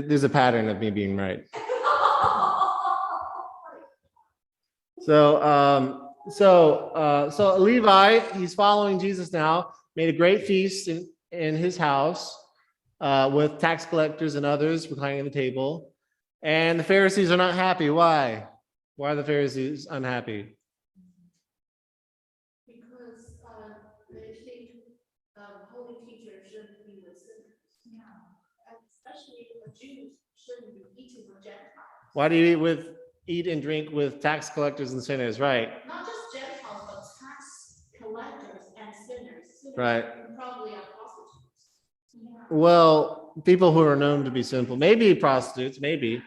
there's a pattern of me being right. So Levi, he's following Jesus now, made a great feast in his house with tax collectors and others reclining at the table. And the Pharisees are not happy. Why? Why are the Pharisees unhappy? Because they think holy teachers shouldn't be with sinners. Yeah. And especially the Jews shouldn't be eating with Gentiles. Why do you eat and drink with tax collectors and sinners? Right. Not just Gentiles, but tax collectors and sinners. Right. Probably are prostitutes. Yeah. Well, people who are known to be sinful, maybe prostitutes, maybe.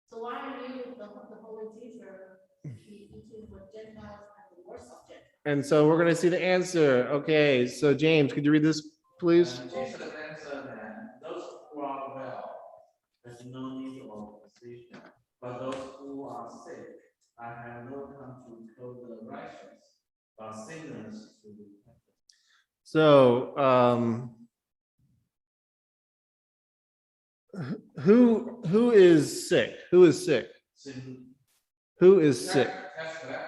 So why are you, the holy teacher, be eating with Gentiles and the worst of Gentiles? And so we're going to see the answer. Okay, so James, could you read this, please? And Jesus answered them, those who are well, there's no need of physician, but those who are sick, I have not come to call the righteous, but sinners to repentance. So, who is sick? Who is sick? Sin- Who is sick? Tax collector.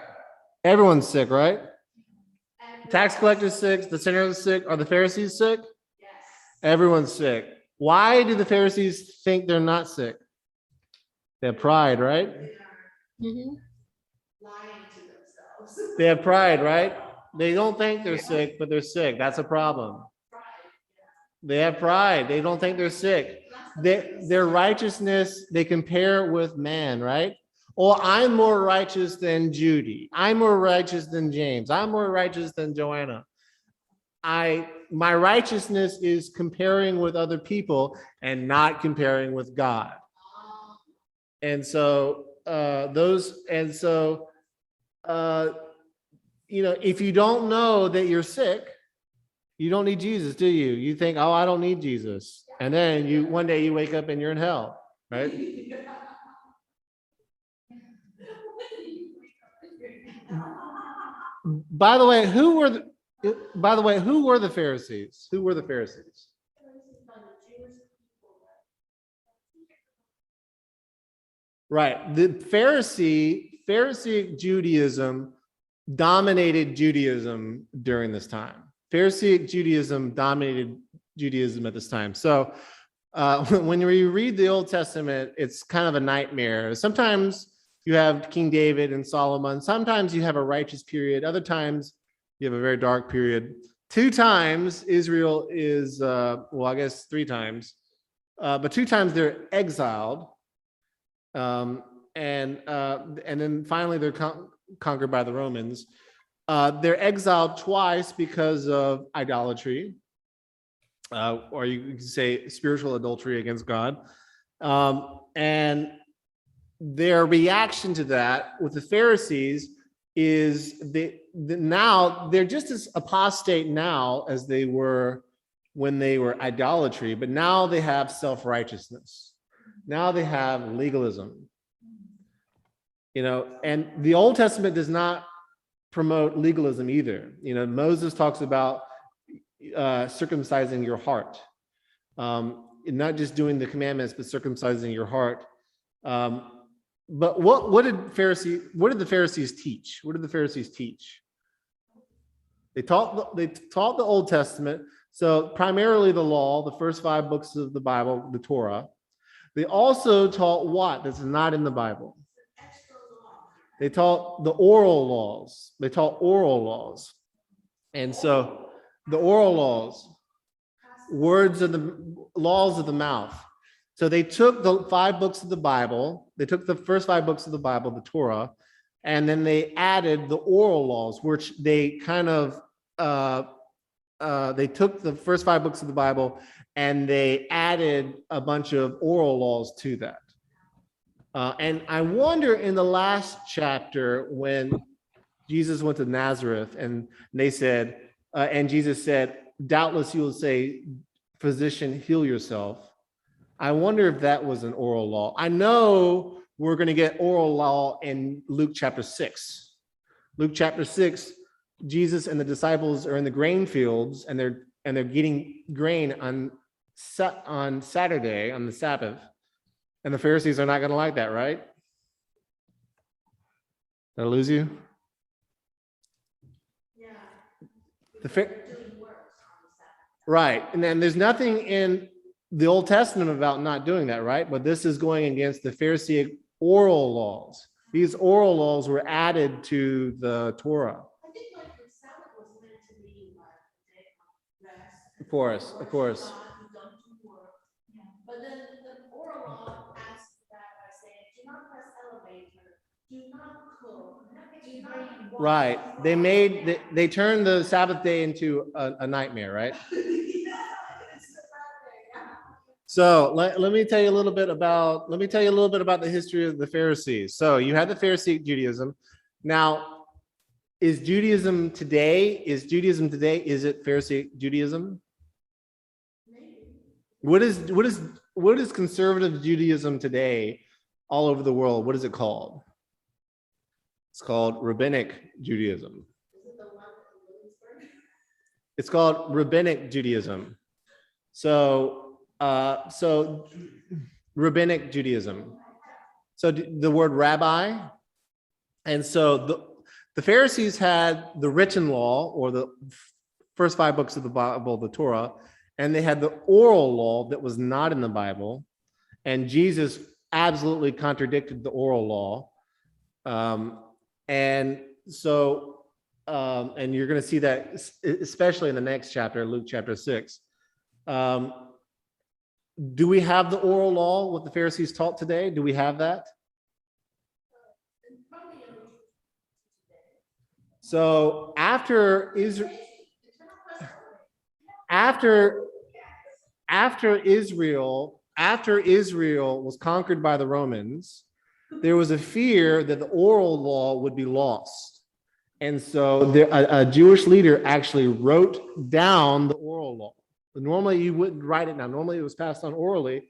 Everyone's sick, right? And Tax collectors sick, the sinners sick. Are the Pharisees sick? yes. Everyone's sick. Why do the Pharisees think they're not sick? They have pride, right? They are Mhm. lying to themselves. They have pride, right? They don't think they're sick, but they're sick. That's a problem. Pride, They have pride. They don't think they're sick. yeah. That's the Their righteousness, they compare with man, right? Oh, I'm more righteous than Judy. I'm more righteous than James. I'm more righteous than Joanna. My righteousness is comparing with other people and not comparing with God. And so if you don't know that you're sick, you don't need Jesus, do you? You think, oh, I don't need Jesus. And then one day you wake up and you're in hell, right? By the way, who were the Pharisees? Who were the Pharisees? Right. The Pharisee Judaism dominated Judaism during this time. Pharisaic Judaism dominated Judaism at this time. So when we read the Old Testament, it's kind of a nightmare. Sometimes you have King David and Solomon. Sometimes you have a righteous period. Other times you have a very dark period. 2 times Israel is, I guess 3 times, but 2 times they're exiled. And then finally they're conquered by the Romans. They're exiled twice because of idolatry, or you can say spiritual adultery against God. And their reaction to that with the Pharisees is now they're just as apostate now as they were when they were idolatry, but now they have self-righteousness. Now they have legalism. And the Old Testament does not promote legalism either. Moses talks about circumcising your heart, not just doing the commandments, but circumcising your heart. But what did the Pharisees teach? What did the Pharisees teach? They taught the Old Testament, so primarily the law, the first 5 books of the Bible, the Torah. They also taught what? That's not in the Bible. They taught the oral laws. They taught oral laws. And so the oral laws, words of the laws of the mouth. So they took the 5 books of the Bible, they took the first 5 books of the Bible, the Torah, and then they added the oral laws, which they kind of, they took the first 5 books of the Bible and they added a bunch of oral laws to that. And I wonder in the last chapter when Jesus went to Nazareth and they said, and Jesus said, doubtless you will say, physician, heal yourself. I wonder if that was an oral law. I know we're going to get oral law in Luke chapter 6. Luke chapter 6, Jesus and the disciples are in the grain fields and they're getting grain on Saturday, on the Sabbath. And the Pharisees are not going to like that, right? Did I lose you? Yeah. The Doing works on the Sabbath. Right. And then there's nothing in the Old Testament about not doing that, right? But this is going against the Pharisaic oral laws. These oral laws were added to the Torah. I think like the Sabbath was meant to be like a day of rest. Of course, of course. You don't do work. But then the oral law adds to that by saying, do not press elevator, do not cook, do not. wash Right. your They turned the Sabbath day into a nightmare, right? So let me tell you a little bit about the history of the Pharisees. So you had the Pharisaic Judaism. Now, is Judaism today, is it Pharisaic Judaism? What is conservative Judaism today all over the world? What is it called? It's called Rabbinic Judaism. It's called Rabbinic Judaism. So Rabbinic Judaism. So the word rabbi. And so the Pharisees had the written law, or the first 5 books of the Bible, the Torah, and they had the oral law that was not in the Bible. And Jesus absolutely contradicted the oral law. And you're going to see that especially in the next chapter, Luke chapter 6. Do we have the oral law, what the Pharisees taught today? Do we have that? So after Israel was conquered by the Romans, there was a fear that the oral law would be lost. And so a Jewish leader actually wrote down the oral law. Normally you wouldn't write it down. Normally it was passed on orally.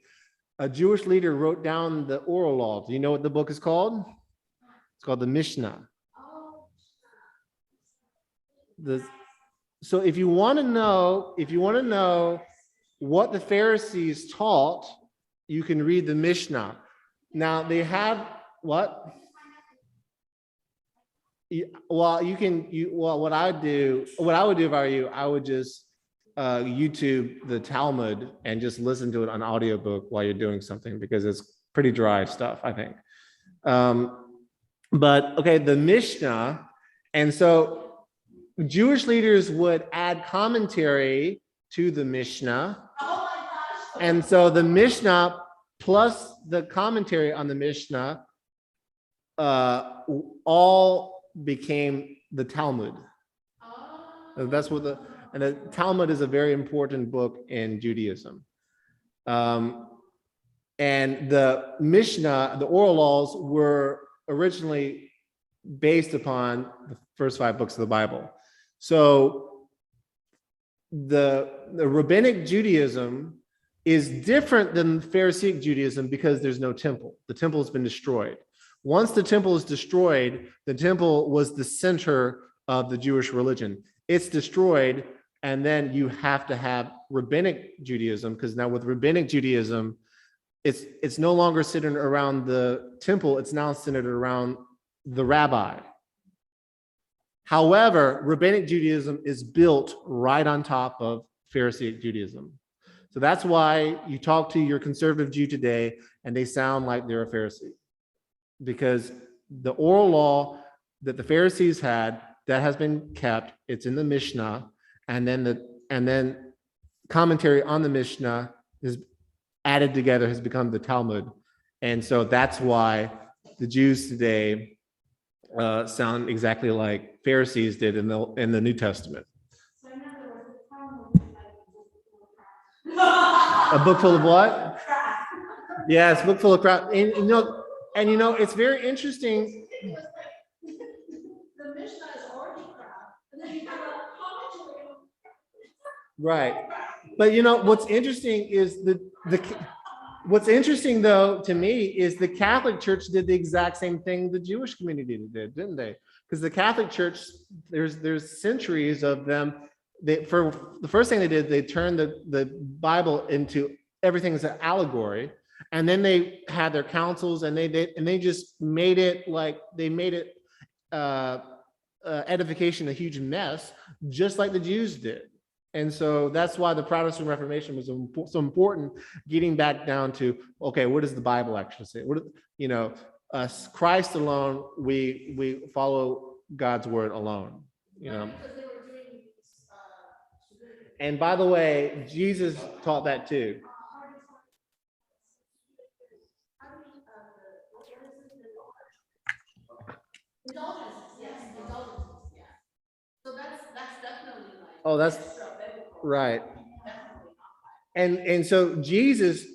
A Jewish leader wrote down the oral law. Do you know what the book is called? It's called the Mishnah. So if you want to know what the Pharisees taught, you can read the Mishnah. Now they have what? Well, what I would do if I were you, I would just YouTube the Talmud and just listen to it on audiobook while you're doing something, because it's pretty dry stuff, I think. But okay, the Mishnah, and so Jewish leaders would add commentary to the Mishnah. Oh my gosh. And so the Mishnah plus the commentary on the Mishnah all became the Talmud. That's what and the Talmud is a very important book in Judaism. And the Mishnah, the oral laws, were originally based upon the first 5 books of the Bible. So the Rabbinic Judaism is different than Pharisaic Judaism because there's no temple. The temple has been destroyed. Once the temple is destroyed, the temple was the center of the Jewish religion. It's destroyed, and then you have to have Rabbinic Judaism, because now with Rabbinic Judaism, it's no longer centered around the temple, it's now centered around the rabbi. However, Rabbinic Judaism is built right on top of Pharisaic Judaism. So that's why you talk to your conservative Jew today and they sound like they're a Pharisee, because the oral law that the Pharisees had that has been kept. It's in the Mishnah, and then commentary on the Mishnah is added together, has become the Talmud. And so that's why the Jews today sound exactly like Pharisees did in the New Testament. So in other words, the Talmud is like a book full of A book full of what? Yes, book full of crap. And you know, it's very interesting. The Mishnah is already crap, and then you have a commentary. Right. But you know, what's interesting is what's interesting though to me is the Catholic Church did the exact same thing the Jewish community did, didn't they? Because the Catholic Church, there's centuries of them. For the first thing they did, they turned the Bible into everything as an allegory, and then they had their councils, and they just made it edification a huge mess, just like the Jews did. And so that's why the Protestant Reformation was so important, getting back down to, okay, what does the Bible actually say? Christ alone, we follow God's word alone, you know. Because they were doing these, And by the way, Jesus taught that too. Indulgences, yes, indulgences, yeah. So that's definitely like. Oh, that's extra-biblical. right. Definitely not. And so Jesus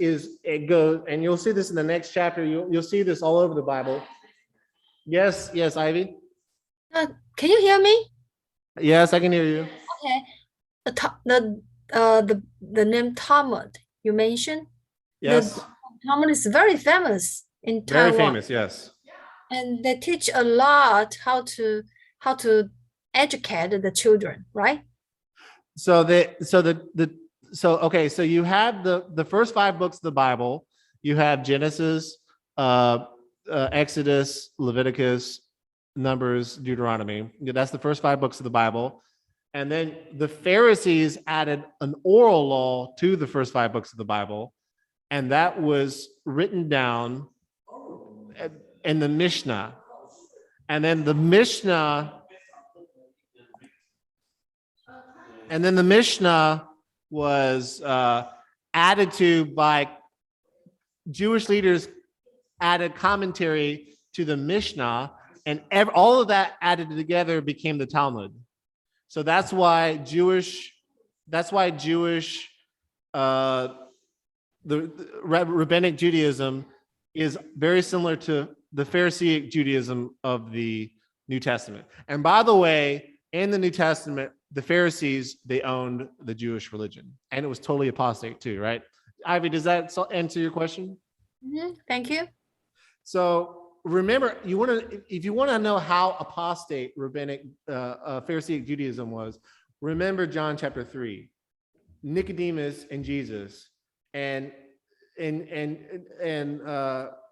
it goes, and you'll see this in the next chapter. You'll see this all over the Bible. Yes, Ivy. Can you hear me? Yes, I can hear you. Okay. The name Talmud you mentioned. Yes, Talmud is very famous in very Taiwan. famous. Yes. And they teach a lot how to educate the children, right? So you have the first 5 books of the Bible. You have Genesis, Exodus, Leviticus, Numbers, Deuteronomy. That's the first 5 books of the Bible. And then the Pharisees added an oral law to the first 5 books of the Bible, and that was written down in the Mishnah. And then the Mishnah was added to by Jewish leaders, added commentary to the Mishnah, and all of that added together became the Talmud. So that's why the Rabbinic Judaism is very similar to the Pharisaic Judaism of the New Testament. And by the way, in the New Testament, the Pharisees, they owned the Jewish religion, and it was totally apostate too, right? Ivy, does that answer your question? Thank you. So remember, if you want to know how apostate Rabbinic Pharisaic Judaism was, remember John chapter 3, Nicodemus and Jesus, and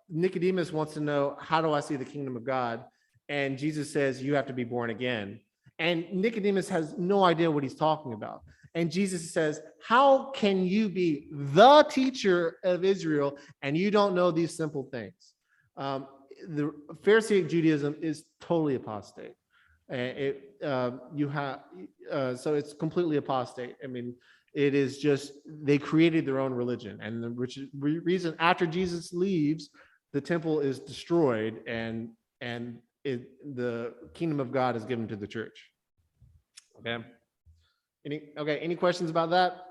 Nicodemus wants to know, how do I see the kingdom of God? And Jesus says, you have to be born again. And Nicodemus has no idea what he's talking about. And Jesus says, how can you be the teacher of Israel and you don't know these simple things? The Pharisaic Judaism is totally apostate. So it's completely apostate. I mean, it is just, they created their own religion. And the reason after Jesus leaves, the temple is destroyed and the kingdom of God is given to the church. Okay. Any questions about that?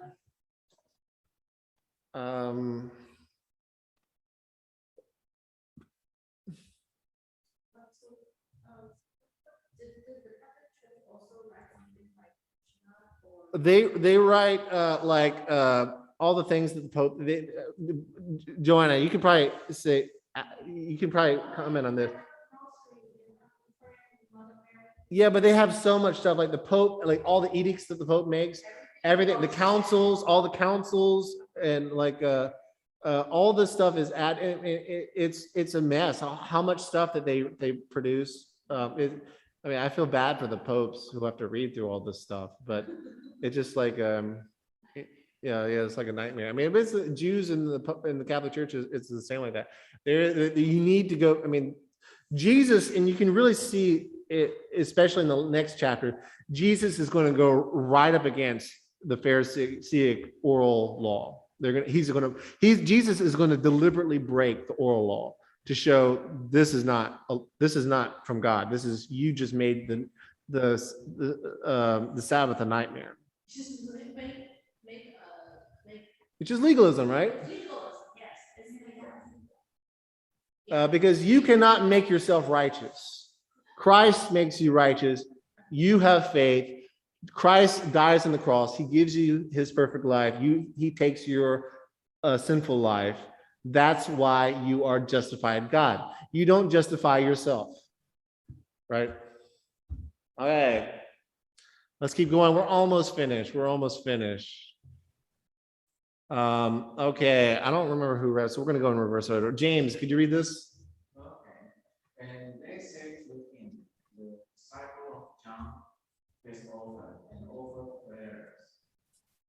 They write all the things that the Pope. Joanna, you can probably comment on this. Yeah, but they have so much stuff, like the Pope, like all the edicts that the Pope makes, everything, the councils, all the councils, and all this stuff is it's a mess. How much stuff that they produce. I feel bad for the popes who have to read through all this stuff, but it's just like it's like a nightmare. I mean, if it's the Jews in the Catholic Church, it's the same like that. You need to go. I mean, Jesus, and you can really see it, especially in the next chapter, Jesus is going to go right up against the Pharisaic oral law. Jesus is going to deliberately break the oral law to show this is not from God. This is, you just made the Sabbath a nightmare, Just make, which is legalism, right? legalism, yes, it's legalism. Because you cannot make yourself righteous. Christ makes you righteous. You have faith. Christ dies on the cross. He gives you his perfect life. He takes your sinful life. That's why you are justified God. You don't justify yourself, right? Okay, let's keep going. We're almost finished. Okay, I don't remember who read, so we're going to go in reverse order. James, could you read this? Okay. And they said to him, the disciple of John is over and over prayers.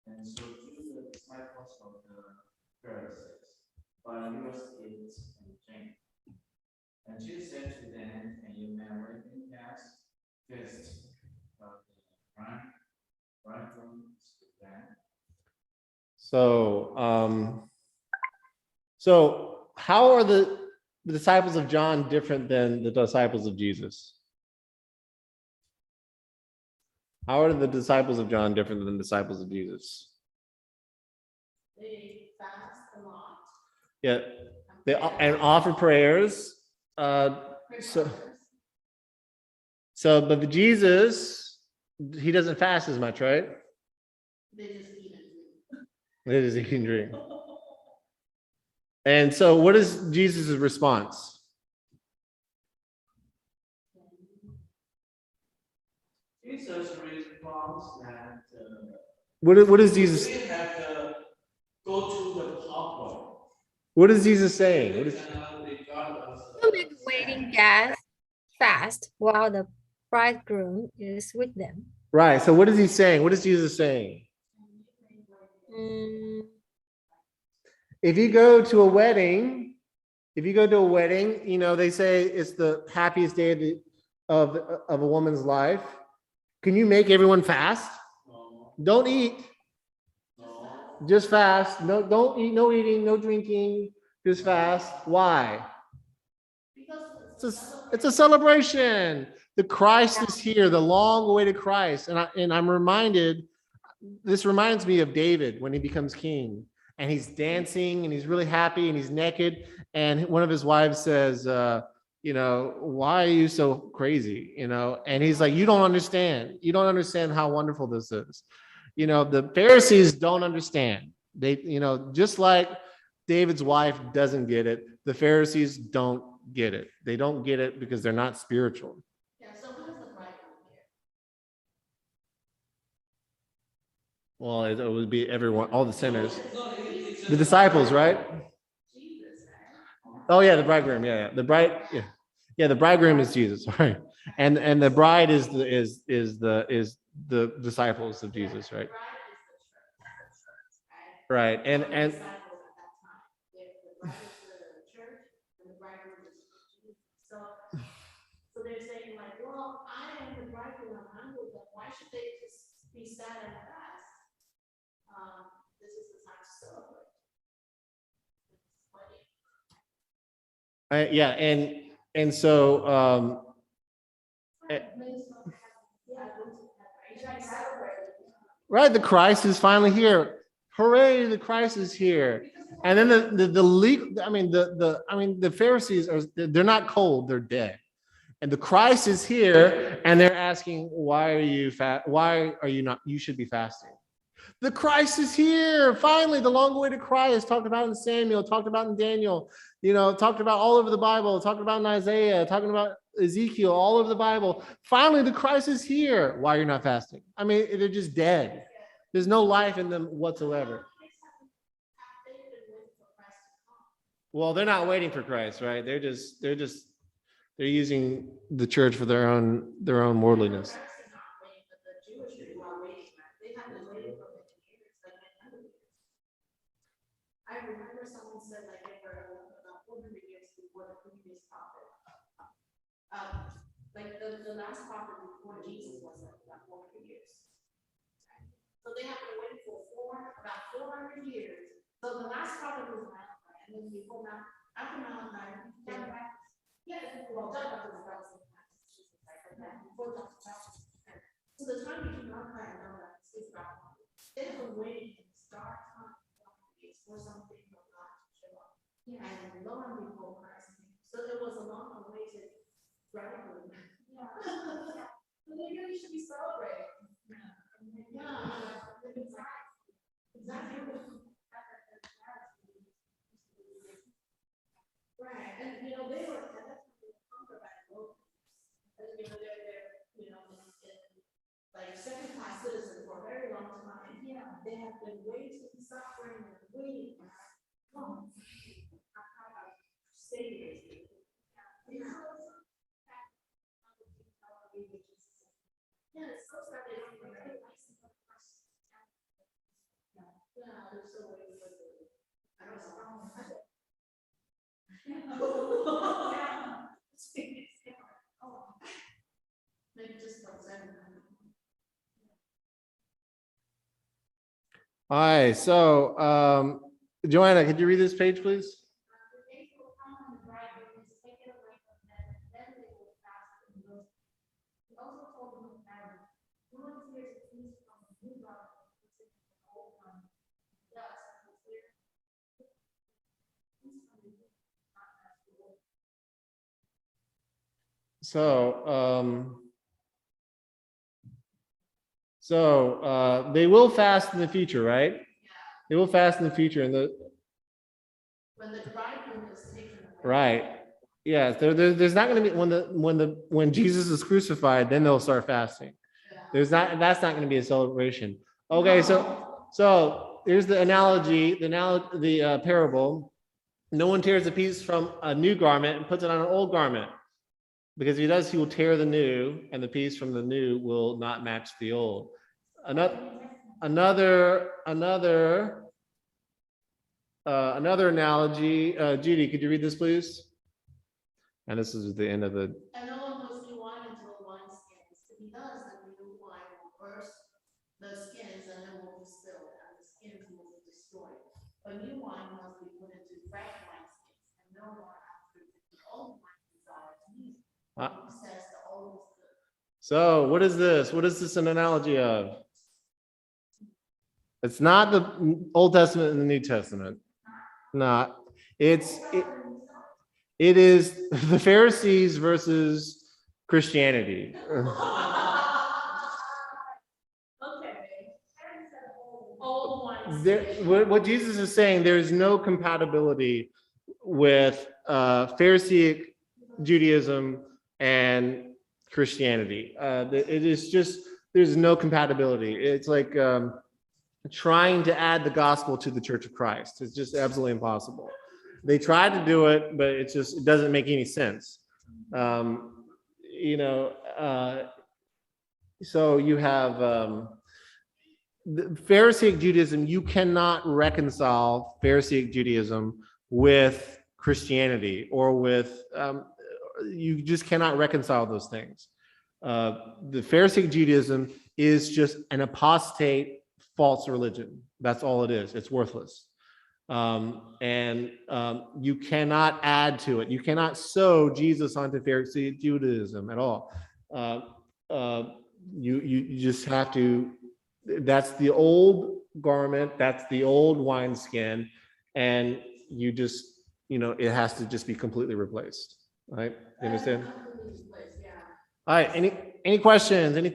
And so do the disciples of the Pharisees, but yours eat and drink. And Jesus said to them, and you may reckon cast fist of the bridegroom to them. So how are the disciples of John different than the disciples of Jesus? How are the disciples of John different than the disciples of Jesus? They fast a lot. Yeah, they and offer prayers. So but the Jesus, he doesn't fast as much, right? They just eat and drink. They just eat and drink. And so, what is Jesus' response? Jesus responds that What is Jesus? we have to go to the public. What is Jesus saying? What is, To make waiting guests fast while the bridegroom is with them. right. So, what is he saying? What is Jesus saying? Mm, If you go to a wedding, you know, they say it's the happiest day of a woman's life. Can you make everyone fast? Don't eat. Just fast. No, don't eat, no eating, no drinking, just fast. Why? Because It's a celebration. The Christ is here, the long-awaited Christ. And I'm reminded, this reminds me of David when he becomes king. And he's dancing and he's really happy and he's naked. And one of his wives says, you know, why are you so crazy? You know, and he's like, you don't understand. You don't understand how wonderful this is. You know, the Pharisees don't understand. They, you know, just like David's wife doesn't get it, the Pharisees don't get it. They don't get it because they're not spiritual. yeah, so who is the bridegroom here? Well, it would be everyone, all the sinners. The disciples, right? Jesus, right? Oh yeah, the bridegroom. Yeah, the bride. Yeah, the bridegroom is Jesus. Right, and the bride is the disciples of Jesus. Right. Right. And Disciples at that time. The bride is the church and the bridegroom is Jesus. So they're saying like, well, I am the bridegroom, I'm with them. Why should they just be sad and fast? This is the time to celebrate. It's funny. yeah, and so right, the Christ is finally here. Hooray, the Christ is here. And then the legal, the Pharisees they're not cold, they're dead. And the Christ is here and they're asking, why are you why are you not, you should be fasting. The Christ is here. Finally, the long-awaited Christ, talked about in Samuel, talked about in Daniel, you know, talked about all over the Bible, talked about in Isaiah, talking about Ezekiel, all over the Bible. Finally, the Christ is here. Why are you not fasting? I mean, they're just dead. There's no life in them whatsoever. Well, they're not waiting for Christ, right? They're using the church for their own worldliness. I remember someone said like they were about 400 years before the previous prophet. like the last prophet before Jesus was like about 400 years. So they have been waiting for about 400 years. So the last prophet was Malachi, and then before after Malachi, well, John Baptist was about the same time as Jesus, like that, before John Baptist. So the time between Malachi and John Baptist is about, they have been waiting in this dark time for something from God to show up. And lo and behold, Christ came. So it was a long awaited bridegroom. So they really should be celebrating. Exactly. Right, and they were, at that time, they were conquered by the Romans. And they're like second-class citizens for a very long time. They have been waiting, suffering, and waiting for us. Saviors. It's so sad they don't even have a license for the first. They're so waiting for the. I don't know. Maybe just like 700. All right, so Joanna, could you read this page, please? The days will come when the bridegroom is taken away from them, and then they will fast in the wilderness. He also told them of Aaron, who was here to feast from the new garment, which is the old one. Thus, the clear feast from the new, not as the old. So they will fast in the future, right? They will fast in the future, and When the bridegroom is taken away. right. Yes, there's not going to be when Jesus is crucified, then they'll start fasting. That's not going to be a celebration. Okay, so here's the analogy, the parable. No one tears a piece from a new garment and puts it on an old garment, because if he does, he will tear the new, and the piece from the new will not match the old. Another analogy. Judy, could you read this, please? And this is the end of the. And no one puts new wine into the wineskins. If he does, then the new wine will burst the skins, and it will be spilled, and the skins will be destroyed. But new wine must be put into fresh wineskins, and no more after the old wine desires neither. Says the old is good. So what is this? What is this an analogy of? It's not the Old Testament and the New Testament. Not. It is the Pharisees versus Christianity. Okay. Old wine. What Jesus is saying, there is no compatibility with Pharisaic Judaism and Christianity. It is just, there's no compatibility. It's like trying to add the gospel to the Church of Christ. It's just absolutely impossible. They tried to do it, but it doesn't make any sense. So you have the Pharisaic Judaism. You cannot reconcile Pharisaic Judaism with Christianity, or with you just cannot reconcile those things. The Pharisaic Judaism is just an apostate false religion. That's all it is. It's worthless. You cannot add to it. You cannot sew Jesus onto Pharisee Judaism at all. You just have to. That's the old garment. That's the old wineskin, and you just, it has to just be completely replaced. Right? You understand? Yeah. All right. Any questions? Any